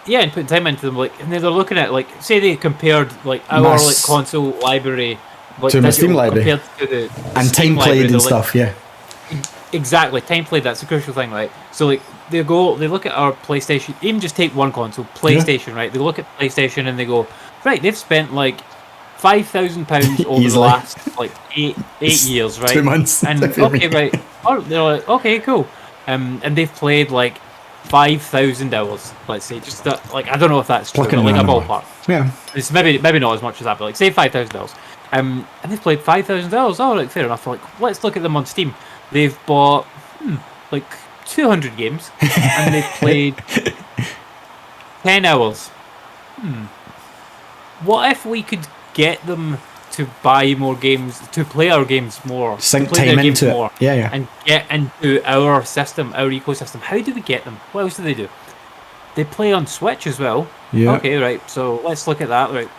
And putting time into them. Like, and they're looking at like, say they compared like our like console library. Like, to my Steam library, to the and Steam time played library, and stuff, like, yeah. Exactly, time played. That's the crucial thing, right? So like they look at our PlayStation. Even just take one console, PlayStation, right? They look at PlayStation and they go, right, they've spent like £5,000 over the last like eight years, right? 2 months. And okay, right. Oh, they're like, okay, cool. And they've played like 5,000 hours, let's say. Just that, like, I don't know if that's true, but like a ballpark. Yeah. It's maybe not as much as that, but like say 5,000 hours. And they've played 5,000 hours. Oh, like fair enough. Like, let's look at them on Steam. They've bought like 200 games, and they've played 10 hours. What if we could get them to buy more games, to play our games more, sink to play time their games into more, it, yeah, and get into our system, our ecosystem? How do we get them? What else do they do? They play on Switch as well. Yeah. Okay, right. So let's look at that. Right.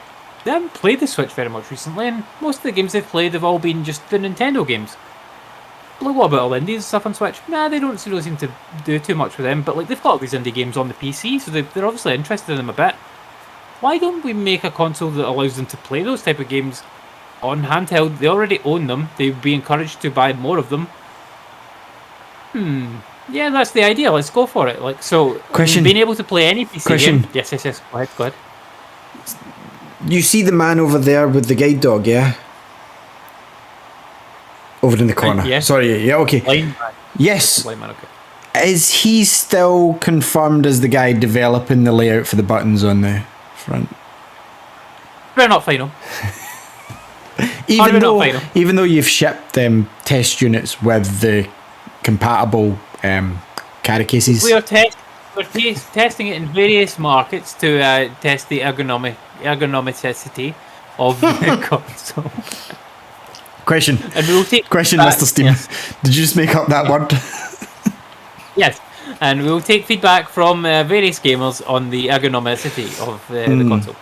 They haven't played the Switch very much recently, and most of the games they've played have all been just the Nintendo games. Like, what about all indies and stuff on Switch? Nah, they don't really seem to do too much with them, but like they've got all these indie games on the PC, so they're obviously interested in them a bit. Why don't we make a console that allows them to play those type of games on handheld? They already own them. They'd be encouraged to buy more of them. Yeah, that's the idea. Let's go for it. Like, so, question, being able to play any PC game. Yes. Go ahead. You see the man over there with the guide dog, yeah? Over in the corner. Yeah. Sorry, yeah, okay. Yes. Line man, okay. Is he still confirmed as the guy developing the layout for the buttons on the front? We're not final. Even though you've shipped test units with the compatible carry cases. We're testing it in various markets to test the ergonomicity of the console. Question, Mr. Steam. Yes. Did you just make up that word? Yes, and we'll take feedback from various gamers on the ergonomicity of the console.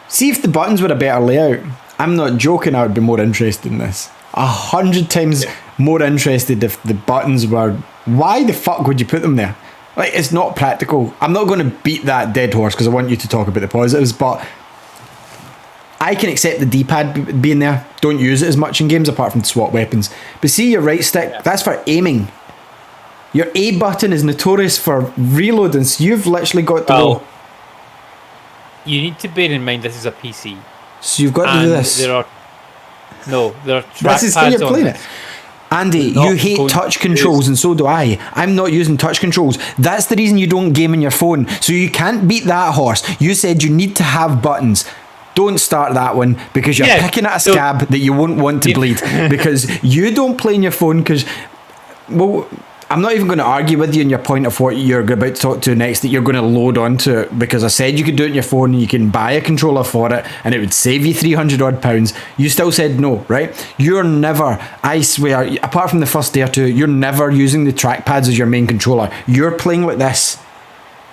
See, if the buttons were a better layout, I'm not joking, I would be more interested in this. 100 times more interested if the buttons were... Why the fuck would you put them there? Like, it's not practical. I'm not going to beat that dead horse because I want you to talk about the positives, but I can accept the D-pad being there. Don't use it as much in games apart from swap weapons. But see, your right stick, that's for aiming. Your A button is notorious for reloading, so you've literally got to go... You need to bear in mind this is a PC. So you've got to do this. There are this is how you're playing it. Andy, you hate touch controls, and so do I. I'm not using touch controls. That's the reason you don't game on your phone. So you can't beat that horse. You said you need to have buttons. Don't start that one because you're picking at a scab that you won't want to bleed. Because you don't play on your phone because... Well, I'm not even going to argue with you on your point of what you're about to talk to next, that you're going to load onto it, because I said you could do it on your phone and you can buy a controller for it and it would save you 300 odd pounds. You still said no, right? You're never, I swear, apart from the first day or two, you're never using the trackpads as your main controller. You're playing like this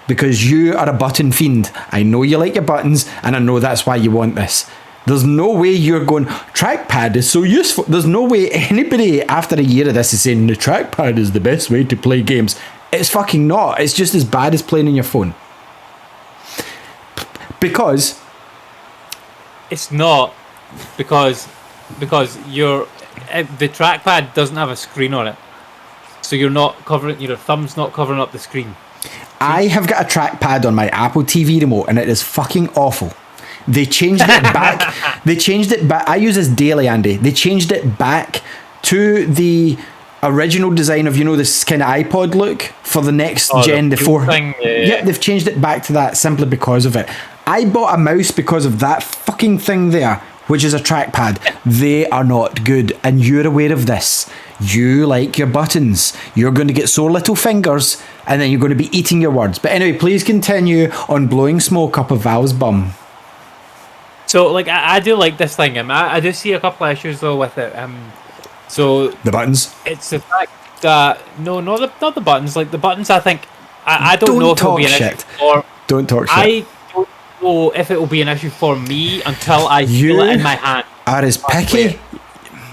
because you are a button fiend. I know you like your buttons and I know that's why you want this. There's no way you're going, trackpad is so useful. There's no way anybody after a year of this is saying the trackpad is the best way to play games. It's fucking not. It's just as bad as playing on your phone. Because It's not, because the trackpad doesn't have a screen on it, so you're not covering, your thumb's not covering up the screen. I have got a trackpad on my Apple TV remote and it is fucking awful. They changed it back. I use this daily, Andy. They changed it back to the original design of, this kind of iPod look for the next gen. The four. Yeah, they've changed it back to that simply because of it. I bought a mouse because of that fucking thing there, which is a trackpad. They are not good, and you're aware of this. You like your buttons. You're going to get sore little fingers, and then you're going to be eating your words. But anyway, please continue on blowing smoke up a Val's bum. So, like, I do like this thing. I do see a couple of issues though with it. So the buttons. It's the fact that not the buttons. Like the buttons, I think I don't know if it'll be an issue. Or don't talk shit. I don't know if it will be an issue for me until I feel it in my hand. Are as picky.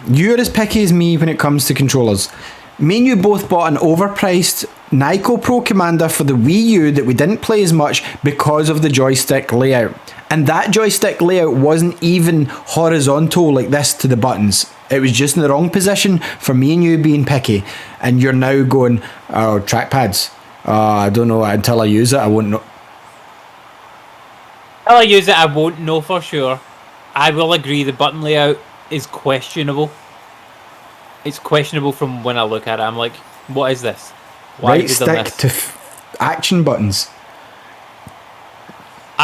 You're as picky as me when it comes to controllers. Me and you both bought an overpriced Nyko Pro Commander for the Wii U that we didn't play as much because of the joystick layout. And that joystick layout wasn't even horizontal like this to the buttons. It was just in the wrong position for me and you being picky. And you're now going, oh, trackpads. I don't know, until I use it, I won't know. Until I use it, I won't know for sure. I will agree the button layout is questionable. It's questionable from when I look at it. I'm like, what is this? Why right stick to action buttons.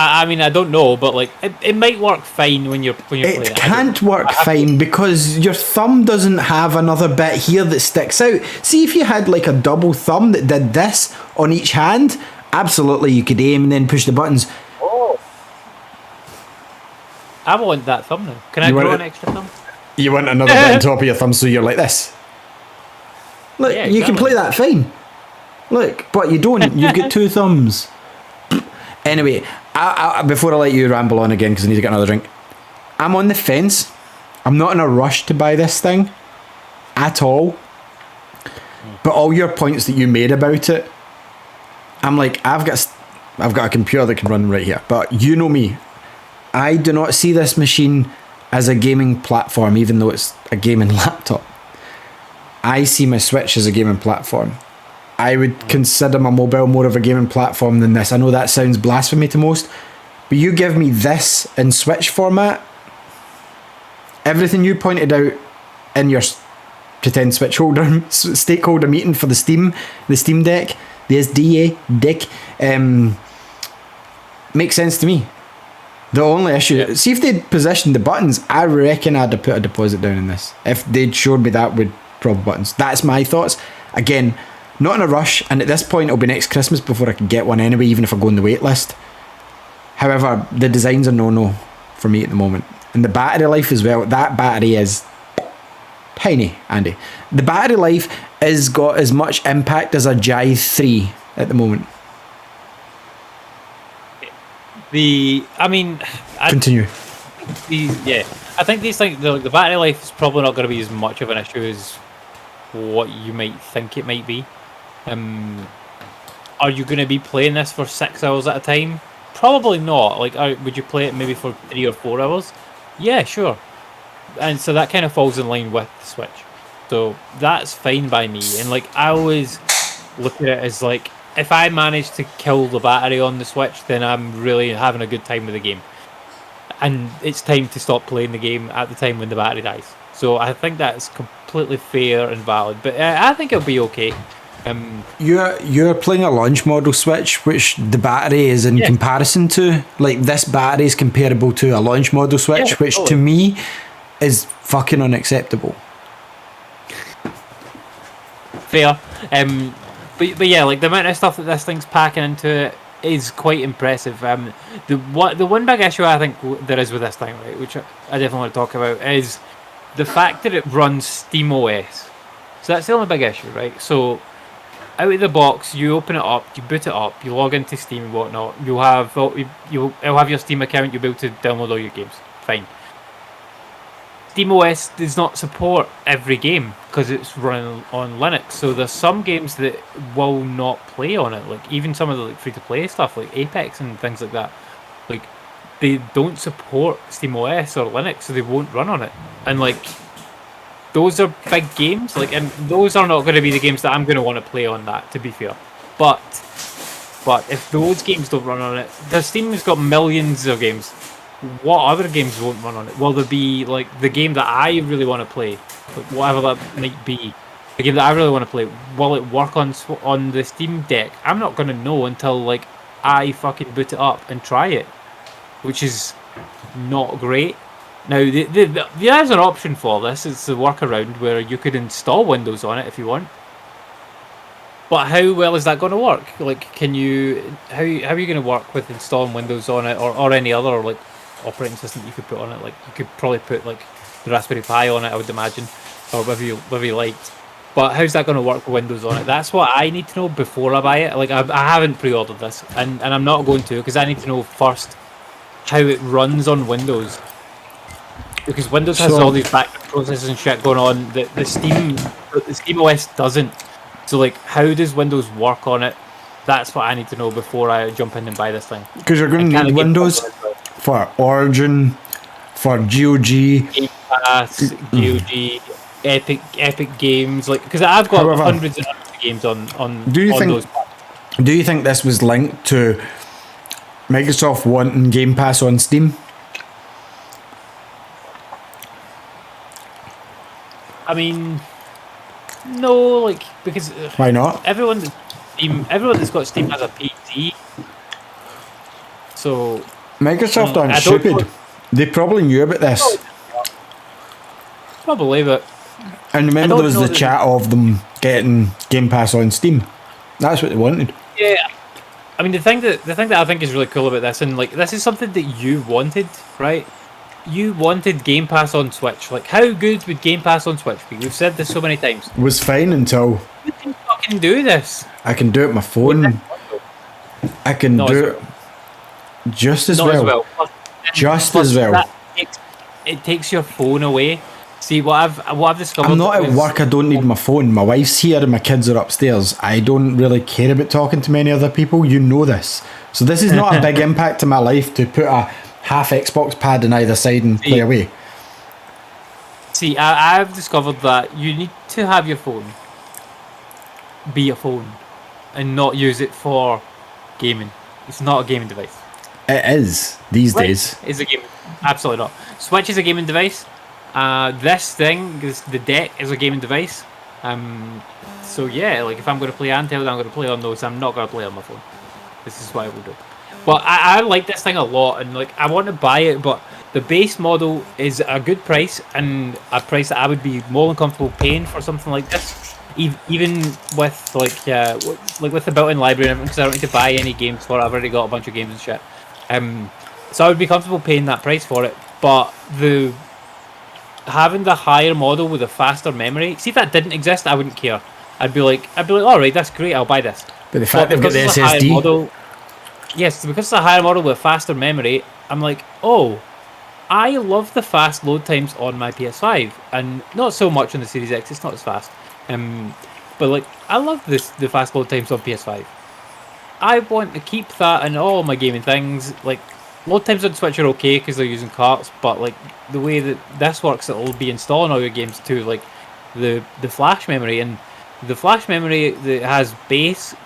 I mean, I don't know, but like it might work fine when you're playing it. It can't work fine because your thumb doesn't have another bit here that sticks out. See, if you had like a double thumb that did this on each hand, absolutely you could aim and then push the buttons. Oh, I want that thumb now. Can I grow an extra thumb? You want another bit on top of your thumb so you're like this. Look, yeah, exactly. You can play that fine. Look, but you don't. You've got two thumbs. Anyway, before I let you ramble on again because I need to get another drink, I'm on the fence. I'm not in a rush to buy this thing at all. But all your points that you made about it, I'm like, I've got a computer that can run right here. But you know me, I do not see this machine as a gaming platform, even though it's a gaming laptop. I see my Switch as a gaming platform. I would consider my mobile more of a gaming platform than this. I know that sounds blasphemy to most, but you give me this in Switch format, everything you pointed out in your pretend Switch holder stakeholder meeting for the Steam Deck, the SDA deck, makes sense to me. The only issue, see if they'd positioned the buttons, I reckon I'd have put a deposit down in this. If they'd showed me that with proper buttons. That's my thoughts. Again, not in a rush, and at this point it'll be next Christmas before I can get one anyway, even if I go on the wait list. However, the designs are no for me at the moment. And the battery life as well, that battery is tiny, Andy. The battery life has got as much impact as a Jive 3 at the moment. Continue. I think these things, the battery life is probably not going to be as much of an issue as what you might think it might be. Are you going to be playing this for 6 hours at a time? Probably not. Like, would you play it maybe for 3 or 4 hours? Yeah, sure. And so that kind of falls in line with the Switch. So that's fine by me. And like, I always look at it as like, if I manage to kill the battery on the Switch, then I'm really having a good time with the game. And it's time to stop playing the game at the time when the battery dies. So I think that's completely fair and valid. But I think it'll be okay. You're playing a launch model Switch, which the battery is in comparison to. Like, this battery is comparable to a launch model Switch, which to me is fucking unacceptable. Fair. But yeah, like the amount of stuff that this thing's packing into it is quite impressive. The one big issue I think there is with this thing, right, which I definitely want to talk about, is the fact that it runs SteamOS. So that's the only big issue, right? So out of the box, you open it up, you boot it up, you log into Steam and whatnot. It'll have your Steam account. You'll be able to download all your games. Fine. SteamOS does not support every game because it's running on Linux. So there's some games that will not play on it. Like even some of the free-to-play stuff, like Apex and things like that. Like they don't support SteamOS or Linux, so they won't run on it. And like those are big games. Like, and those are not going to be the games that I'm going to want to play on that. To be fair, but if those games don't run on it, the Steam's got millions of games. What other games won't run on it? Will there be like the game that I really want to play, like whatever that might be, the game that I really want to play? Will it work on the Steam Deck? I'm not gonna know until like I fucking boot it up and try it, which is not great. Now there's an option for this. It's a workaround where you could install Windows on it if you want. But how well is that going to work? Like, can you how are you going to work with installing Windows on it or any other like operating system you could put on it? Like you could probably put like the Raspberry Pi on it, I would imagine, or whatever you liked. But how's that going to work with Windows on it? That's what I need to know before I buy it. Like I haven't pre-ordered this, and I'm not going to, because I need to know first how it runs on Windows, because Windows has all these back processes and shit going on that the SteamOS doesn't. So like, how does Windows work on it? That's what I need to know before I jump in and buy this thing. Because you're going to need Windows for Origin, for GOG, Game Pass, GOG, Epic Games, like, because I've got hundreds and hundreds of games on. Do you think? Those. Do you think this was linked to Microsoft wanting Game Pass on Steam? I mean, no, like, because why not? Everyone that's got Steam has a PC. So Microsoft aren't stupid. They probably knew about this. Probably, but and remember there was the chat of them getting Game Pass on Steam. That's what they wanted. Yeah, I mean the thing that I think is really cool about this, and like this is something that you wanted, right? You wanted Game Pass on Switch. Like, how good would Game Pass on Switch be? We've said this so many times. It was fine until you can fucking do this. I can do it on my phone. I can do it just as well. Just as well. It takes your phone away. See what I've discovered. I'm not at work. I don't need my phone. My wife's here and my kids are upstairs. I don't really care about talking to many other people. You know this. So this is not a big impact to my life to put a half Xbox pad on either side and play away. See, I've discovered that you need to have your phone be a phone and not use it for gaming. It's not a gaming device. It is these days. Is a game? Absolutely not. Switch is a gaming device. This thing, the deck, is a gaming device. So yeah, like if I'm going to play handheld, I'm going to play on those. I'm not going to play on my phone. This is what I will do. But I like this thing a lot, and like I want to buy it, but the base model is a good price and a price that I would be more than comfortable paying for something like this, even with like with the built-in library and everything, because I don't need to buy any games for it. I've already got a bunch of games and shit. So I would be comfortable paying that price for it, but having the higher model with a faster memory. See, if that didn't exist, I wouldn't care. I'd be like, all right, that's great. I'll buy this. But the fact they've got the SSD. Yes, because it's a higher model with faster memory, I'm like, oh, I love the fast load times on my PS5, and not so much on the Series X. It's not as fast, but like I love the fast load times on PS5. I want to keep that in all my gaming things. Like load times on Switch are okay because they're using carts, but like the way that this works, it'll be installing all your games too. Like the flash memory, and the flash memory that has base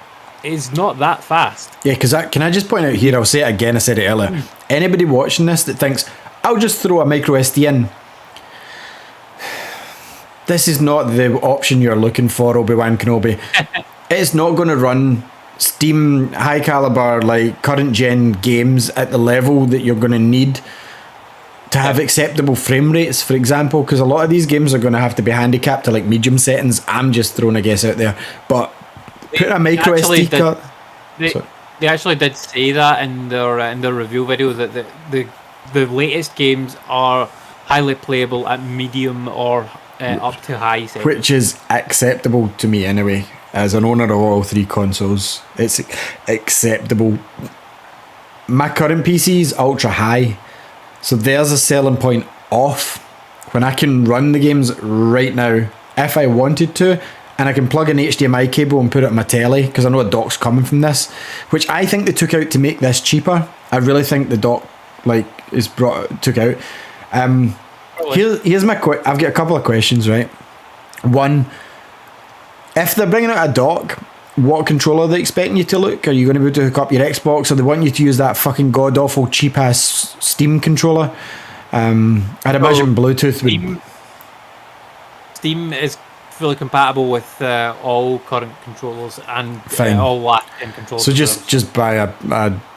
is not that fast. Yeah, because can I just point out here, I'll say it again, I said it earlier. Anybody watching this that thinks, I'll just throw a micro SD in. This is not the option you're looking for, Obi-Wan Kenobi. It's not going to run Steam high caliber, like current gen games at the level that you're going to need to have acceptable frame rates, for example, because a lot of these games are going to have to be handicapped to like medium settings. I'm just throwing a guess out there, but put a micro SD card. They actually did say that in their review video that the latest games are highly playable at medium or up to high settings. Which is acceptable to me anyway. As an owner of all three consoles, it's acceptable. My current PC is ultra high, so there's a selling point off when I can run the games right now if I wanted to, and I can plug an HDMI cable and put it on my telly because I know a dock's coming from this, which I think they took out to make this cheaper. I really think the dock took out. Here's my I've got a couple of questions, right? One, if they're bringing out a dock, what controller are they expecting you to look? Are you going to be able to hook up your Xbox, or they want you to use that fucking god awful cheap ass Steam controller? I'd imagine Bluetooth would. Steam is fully compatible with all current controllers and all last-gen controllers. So just buy an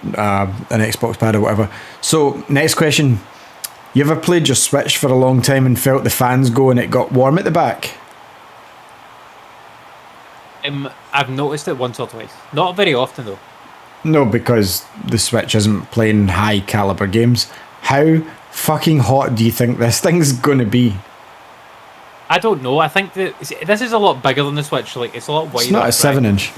Xbox pad or whatever. So next question: you ever played your Switch for a long time and felt the fans go and it got warm at the back? I've noticed it once or twice. Not very often though. No, because the Switch isn't playing high caliber games. How fucking hot do you think this thing's going to be? I don't know. I think that this is a lot bigger than the Switch. Like, it's a lot wider. It's not a 7-inch.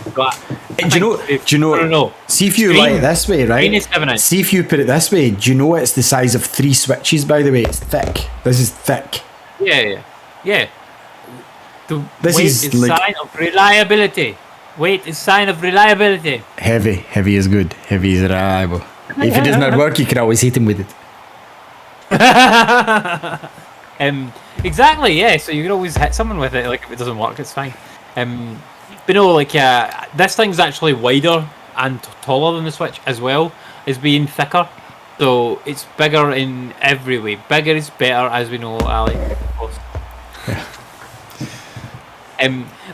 Do you know? See if you light it this way, right? 7-inch. See if you put it this way. Do you know it's the size of 3 Switches? By the way, it's thick. This is thick. Yeah. This is like, sign of reliability. Weight is sign of reliability. Heavy is good. Heavy is reliable. If it does not work, you can always hit him with it. Exactly, yeah. So you can always hit someone with it. Like, if it doesn't work, it's fine. But no, like this thing's actually wider and taller than the Switch as well as being thicker. So it's bigger in every way. Bigger is better, as we know, Ali. Yeah.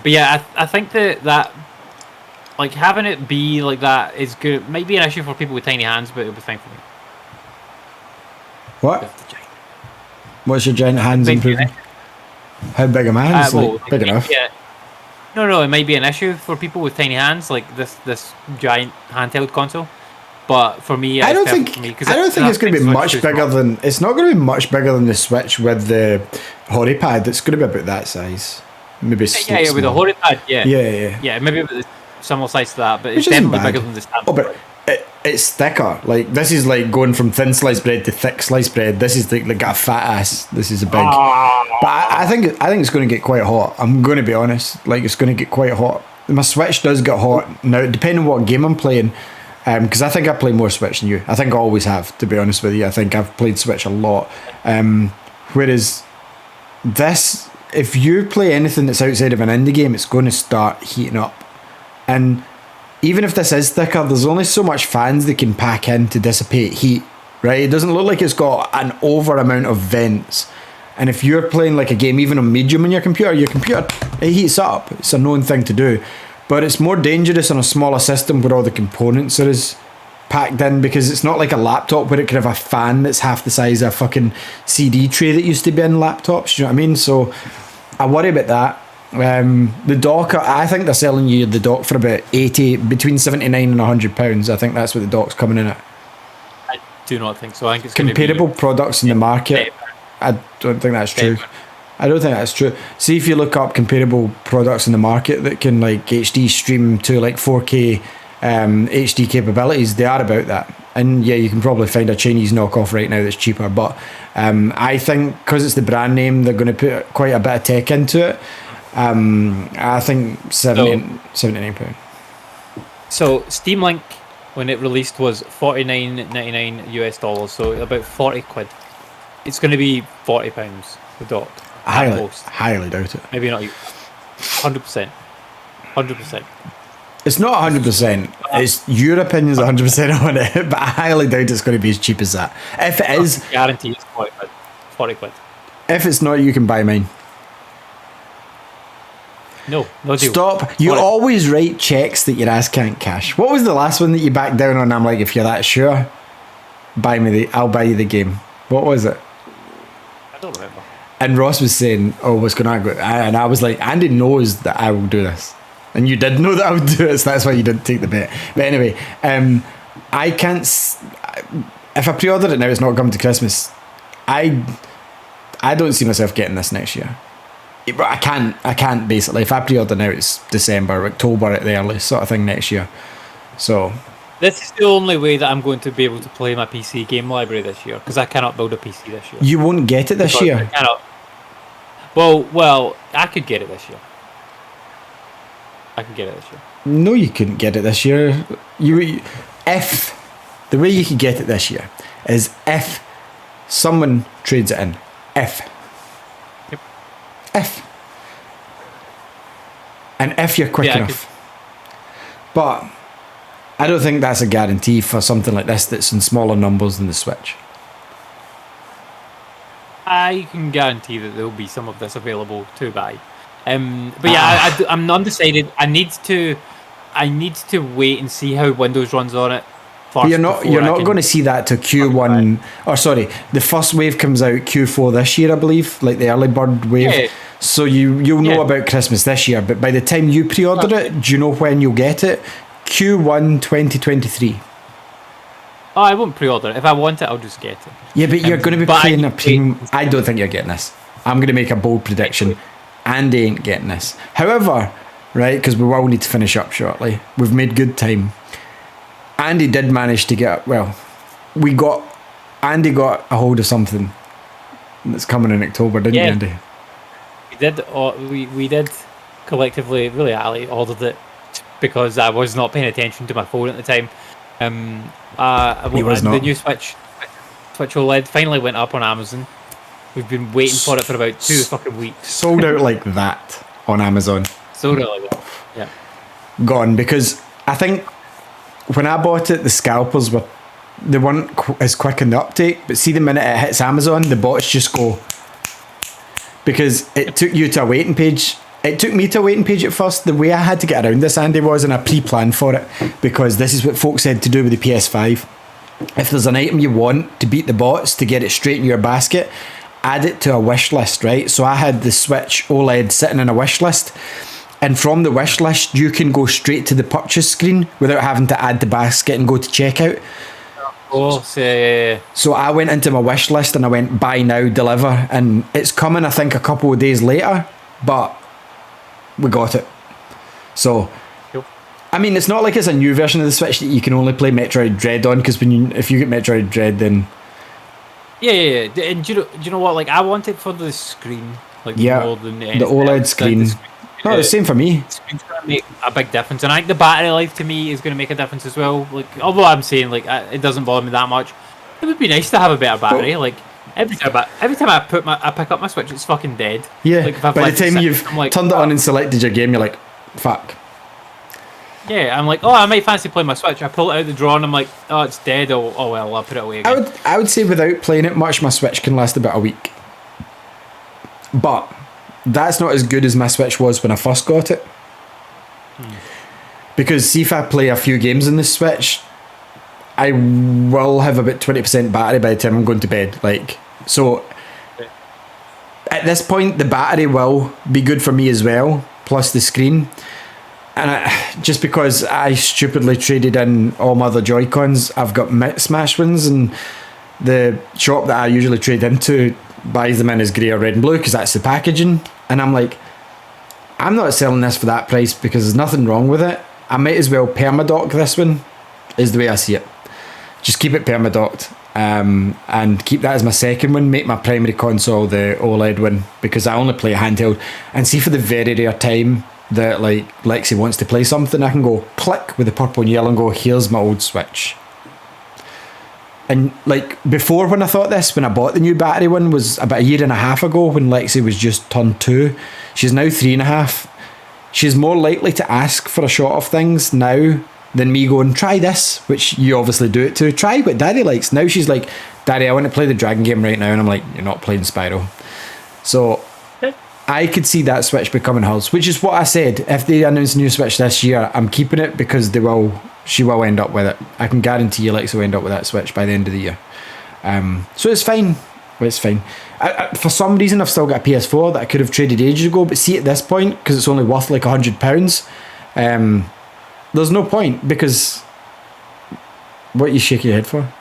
But yeah, I think that like having it be like that is good. Might be an issue for people with tiny hands, but it'll be fine for me. What? What's your giant hands improving? How big are my hands? Big enough. Yeah. No, it might be an issue for people with tiny hands, like this giant handheld console. But for me, I don't think it's going to be much bigger than. It's not going to be much bigger than the Switch with the HoriPad. It's going to be about that size. Maybe with the HoriPad, yeah, maybe a bit similar size to that, but it's definitely bigger than the standard. Oh, but it's thicker. Like, this is like going from thin sliced bread to thick sliced bread. This is like got a fat ass. This is a big. But I think it's going to get quite hot. I'm going to be honest. Like, it's going to get quite hot. My Switch does get hot now, depending on what game I'm playing. Because I think I play more Switch than you. I think I always have, to be honest with you. I think I've played Switch a lot. Whereas this, if you play anything that's outside of an indie game, it's going to start heating up. And even if this is thicker, there's only so much fans they can pack in to dissipate heat, right? It doesn't look like it's got an over amount of vents. And if you're playing like a game, even on medium on your computer, it heats up. It's a known thing to do. But it's more dangerous on a smaller system where all the components are packed in, because it's not like a laptop where it could have a fan that's half the size of a fucking CD tray that used to be in laptops. Do you know what I mean? So I worry about that. The dock, I think they're selling you the dock for about between £79 and £100. I think that's what the dock's coming in at. I do not think so. I think it's comparable products in the market. I don't think that's true. I don't think that's true. See if you look up comparable products in the market that can like HD stream to like 4K HD capabilities. They are about that. And yeah, you can probably find a Chinese knockoff right now that's cheaper. But I think because it's the brand name, they're going to put quite a bit of tech into it. I think £79. So Steam Link, when it released, was $49.99 US, so about 40 quid. It's going to be £40 the dock. Highly doubt it. Maybe not you. 100%. It's not 100%. It's your opinion's 100% on it, but I highly doubt it's going to be as cheap as that. If it is, I guarantee it's 40 quid. If it's not, you can buy mine. No deal. Stop. You always write checks that your ass can't cash. What was the last one that you backed down on? I'm like, if you're that sure, I'll buy you the game. What was it? And Ross was saying, "Oh, what's going on?" And I was like, "Andy knows that I will do this, and you did know that I would do it, so that's why you didn't take the bet." But anyway, I can't. If I pre-order it now, it's not coming to Christmas. I don't see myself getting this next year. But I can't basically. If I pre-order now, it's December, October at the earliest sort of thing next year. So this is the only way that I'm going to be able to play my PC game library this year, because I cannot build a PC this year. You won't get it this year. I cannot. Well, I could get it this year. I could get it this year. No, you couldn't get it this year. If the way you could get it this year is if someone trades it in. If. And if you're quick enough. But I don't think that's a guarantee for something like this that's in smaller numbers than the Switch. I can guarantee that there will be some of this available to buy. But yeah, I'm undecided. I need to wait and see how Windows runs on it. But you're not going to see that to Q1. Or sorry, the first wave comes out Q4 this year, I believe, like the early bird wave. Yeah. So you'll know about Christmas this year. But by the time you pre-order it, do you know when you'll get it? Q1 2023. Oh, I won't pre-order it. If I want it, I'll just get it. Yeah, but you're going to be playing a premium. I don't think you're getting this. I'm going to make a bold prediction. Andy ain't getting this. However, right, because we will need to finish up shortly. We've made good time. Andy did manage to get, Andy got a hold of something that's coming in October, didn't you, Andy? We did. We did collectively, really, Ali ordered it because I was not paying attention to my phone at the time. He was not. The new Switch OLED finally went up on Amazon. We've been waiting for it for about 2 fucking weeks. Sold out like that on Amazon. Sold out like that. Yeah. Gone, because I think when I bought it, the scalpers they weren't as quick in the uptake. But see, the minute it hits Amazon, the bots just go, because it took you to a waiting page. It took me to a waiting page at first. The way I had to get around this, Andy, was, and I pre-planned for it, because this is what folks said to do with the PS5. If there's an item you want to beat the bots to get it straight in your basket, add it to a wish list, right? So I had the Switch OLED sitting in a wish list, and from the wish list you can go straight to the purchase screen without having to add the basket and go to checkout. So I went into my wish list and I went buy now, deliver, and it's coming I think a couple of days later, but we got it. So cool. I mean, it's not like it's a new version of the Switch that you can only play Metroid Dread on, because if you get Metroid Dread, then yeah. And do you know what? Like, I want it for the screen, like more than the OLED screen. No, the same for me. The screen's gonna make a big difference, and I think the battery life to me is going to make a difference as well. Like, although I'm saying like it doesn't bother me that much, it would be nice to have a better battery. Like every time I pick up my Switch, it's fucking dead. Yeah. Like, by the time you've turned it on and selected your game, you're like, fuck. Yeah, I'm like, oh, I might fancy playing my Switch. I pull it out of the drawer and I'm like, oh, it's dead. Oh well, I'll put it away again. I would say without playing it much, my Switch can last about a week. But that's not as good as my Switch was when I first got it. Because see, if I play a few games in the Switch, I will have about 20% battery by the time I'm going to bed. Like, so at this point, the battery will be good for me as well, plus the screen. And just because I stupidly traded in all my other Joy-Cons, I've got Smash ones, and the shop that I usually trade into buys them in as grey or red and blue because that's the packaging. And I'm like, I'm not selling this for that price because there's nothing wrong with it. I might as well permadock this one, is the way I see it. Just keep it permadocked, and keep that as my second one. Make my primary console the OLED one, because I only play handheld. And see, for the very rare time that like Lexi wants to play something, I can go click with the purple and yellow and go, here's my old Switch. And like before, when I thought this, when I bought the new battery one, was about 1.5 years ago, when Lexi was just turned 2. She's now 3.5. She's more likely to ask for a shot of things now than me going, try this, which you obviously do it to. Try what Daddy likes. Now she's like, Daddy, I want to play the Dragon game right now. And I'm like, you're not playing Spyro. So I could see that Switch becoming hers, which is what I said. If they announce a new Switch this year, I'm keeping it because she will end up with it. I can guarantee you Lex will end up with that Switch by the end of the year. So it's fine. It's fine. For some reason, I've still got a PS4 that I could have traded ages ago. But see, at this point, because it's only worth like £100, there's no point because what are you shaking your head for?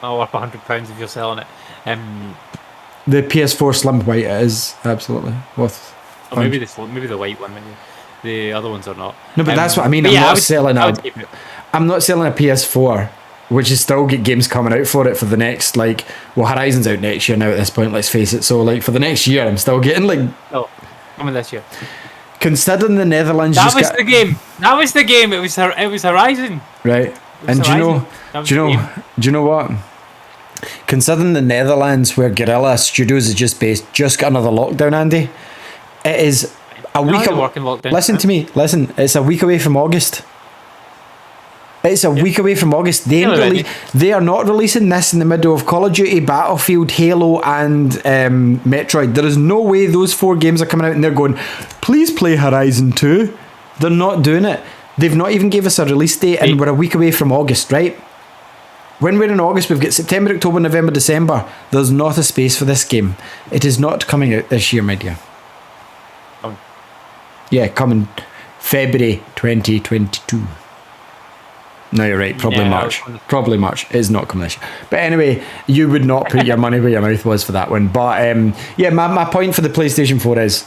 Oh, worth £100 if you're selling it. The PS4 Slim White it is absolutely worth. Or maybe the white one. Maybe the other ones are not. No, but that's what I mean. I'm not selling a PS4, which is still get games coming out for it for the next Horizon's out next year now at this point. Let's face it. So for the next year, I'm still getting coming this year. Considering the Netherlands, That was the game. It was Horizon. Right. And do you know what? Considering the Netherlands, where Guerrilla Studios is just based, just got another lockdown, Andy. It is a week away. Listen to me. Listen, it's a week away from August. It's a week away from August. They are not releasing this in the middle of Call of Duty, Battlefield, Halo, and Metroid. There is no way those 4 games are coming out and they're going, please play Horizon 2. They're not doing it. They've not even gave us a release date, and we're a week away from August, right? When we're in August, we've got September, October, November, December. There's not a space for this game. It is not coming out this year, my dear. Yeah, coming February 2022. No, you're right. Probably March. Probably March. It is not coming this year. But anyway, you would not put your money where your mouth was for that one. But my point for the PlayStation 4 is,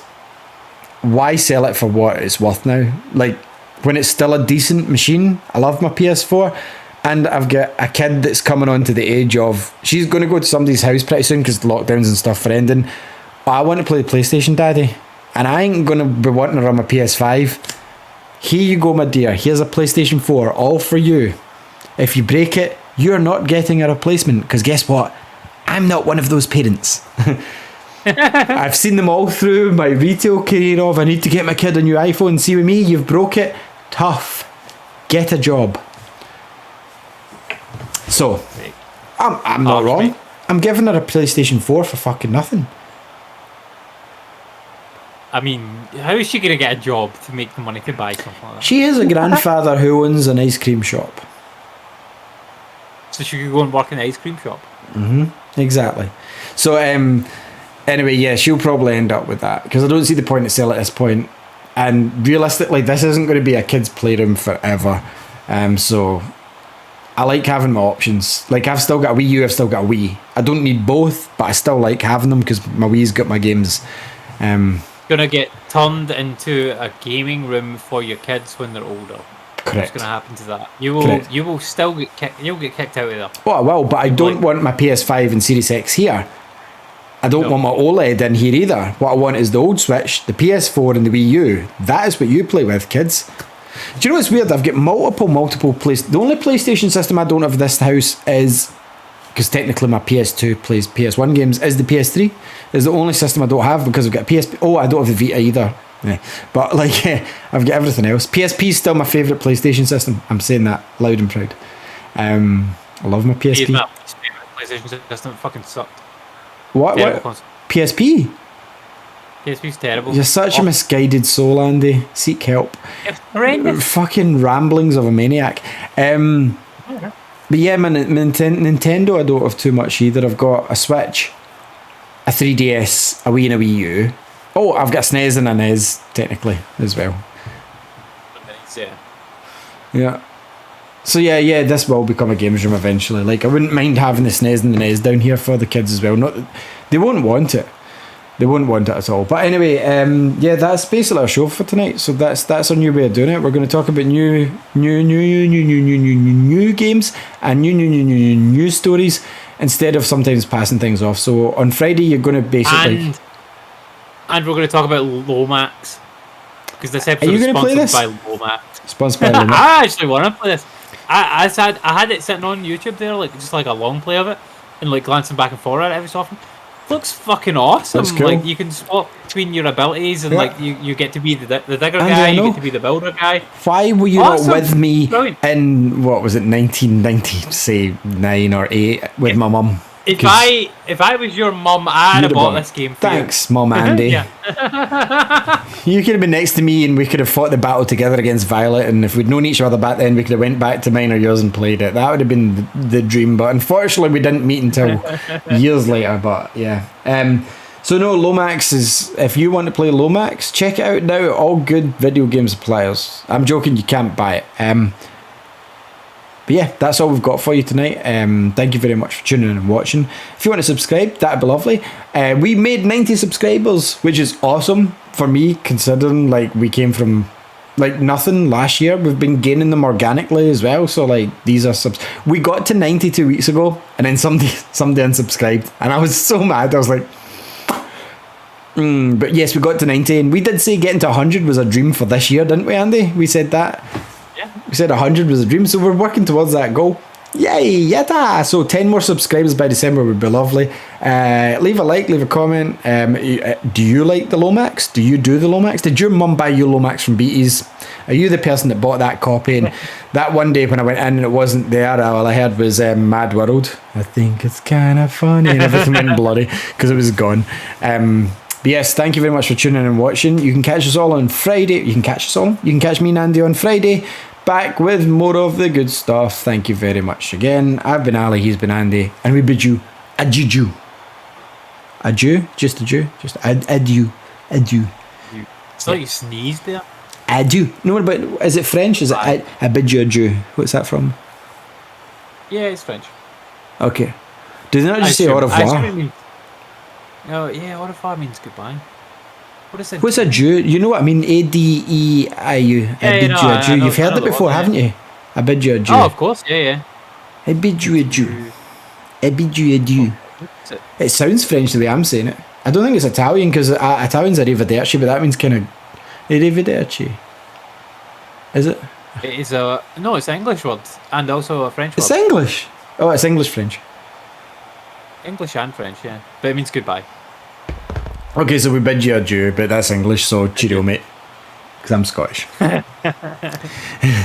why sell it for what it's worth now? When it's still a decent machine. I love my PS4. And I've got a kid that's coming on to the age of, she's going to go to somebody's house pretty soon because lockdowns and stuff are ending. I want to play the PlayStation, Daddy. And I ain't going to be wanting to run my PS5. Here you go, my dear. Here's a PlayStation 4, all for you. If you break it, you're not getting a replacement. Because guess what? I'm not one of those parents. I've seen them all through my retail career of, I need to get my kid a new iPhone. See with me, you've broke it. Tough. Get a job. So, I'm not wrong. I'm giving her a PlayStation 4 for fucking nothing. I mean, how is she going to get a job to make the money to buy something like that? She has a grandfather who owns an ice cream shop. So she could go and work in the ice cream shop? Mm-hmm. Exactly. So, anyway, yeah, she'll probably end up with that. Because I don't see the point to sell at this point. And realistically, this isn't going to be a kid's playroom forever. So, I like having my options. I've still got a Wii U, I've still got a Wii. I don't need both, but I still like having them because my Wii's got my games. Gonna get turned into a gaming room for your kids when they're older. Correct. What's gonna happen to that? You will still get kicked. You'll get kicked out of there. Oh, I will, but I don't want my PS5 and Series X here. I don't want my OLED in here either. What I want is the old Switch, the PS4, and the Wii U. That is what you play with, kids. Do you know what's weird? I've got multiple places. The only PlayStation system I don't have in this house is, because technically my PS2 plays PS1 games, is the PS3. Is the only system I don't have because I've got a PSP. Oh, I don't have the Vita either. Yeah. But I've got everything else. PSP is still my favourite PlayStation system. I'm saying that loud and proud. I love my PSP. My PlayStation system fucking sucked. What? PSP? PSP's terrible. You're such a misguided soul, Andy. Seek help. It's horrendous. Fucking ramblings of a maniac. But yeah, my Nintendo I don't have too much either. I've got a Switch, a 3DS, a Wii and a Wii U. Oh, I've got a SNES and a NES, technically, as well. Yeah. So yeah, this will become a games room eventually. I wouldn't mind having the SNES and the NES down here for the kids as well. They won't want it. They wouldn't want it at all. But anyway, that's basically our show for tonight. So that's our new way of doing it. We're going to talk about new games and new stories instead of sometimes passing things off. So on Friday, you're going to basically... And we're going to talk about Lomax. Because this episode is sponsored by Lomax. Sponsored by Lomax. I actually want to play this. I had it sitting on YouTube there, just a long play of it, and glancing back and forth at it every so often. Looks fucking awesome. That's cool. You can swap between your abilities and you get to be the digger guy, you get to be the builder guy. Why were you not with me in, what was it, 1999 or 8 with my mum? if I was your mum, I'd have bought this game for you. Thanks, Mum Andy. Yeah. You could have been next to me and we could have fought the battle together against Violet, and if we'd known each other back then, we could have went back to mine or yours and played it. That would have been the dream, but unfortunately we didn't meet until years later, but yeah. So no, Lomax is, if you want to play Lomax, check it out now. All good video game suppliers. I'm joking, you can't buy it. But yeah, that's all we've got for you tonight. Thank you very much for tuning in and watching. If you want to subscribe, that'd be lovely. We made 90 subscribers, which is awesome for me, considering like we came from like nothing last year. We've been gaining them organically as well. So like these are subs. We got to 90 2 weeks ago, and then somebody unsubscribed, and I was so mad. I was like, but yes, we got to 90, and we did say getting to 100 was a dream for this year, didn't we, Andy? We said that. Yeah. We said 100 was a dream, so we're working towards that goal. Yay, yatta! So 10 more subscribers by December would be lovely. Leave a like, leave a comment. Do you like the Lomax? Do you do the Lomax? Did your mum buy you Lomax from BT's? Are you the person that bought that copy? And that one day when I went in and it wasn't there, all I heard was Mad World. I think it's kind of funny. And everything went bloody because it was gone. But yes, thank you very much for tuning in and watching. You can catch us all on Friday. You can catch me and Andy on Friday. Back with more of the good stuff. Thank you very much again. I've been Ali, he's been Andy, and we bid you adieu. Adieu? Just adieu? Just adieu. Adieu. It's like you sneezed there. Adieu. No, but is it French? Is it I bid you adieu? What's that from? Yeah, it's French. Okay. Do they not just say au revoir? No, yeah, au revoir means goodbye. What is it? What's adieu? You know what I mean? ADEIU. I bid you adieu. You've heard it before, haven't you? I bid you adieu. Oh, of course. Yeah. I bid you adieu. I bid you adieu. It sounds French the way I'm saying it. I don't think it's Italian because Italian's arrivederci, but that means kind of arrivederci. Is it? It is no, it's an English word and also a French word. It's English. Oh, it's English French. English and French, yeah. But it means goodbye. Okay, so we bid you adieu, but that's English, so cheerio, mate. Because I'm Scottish.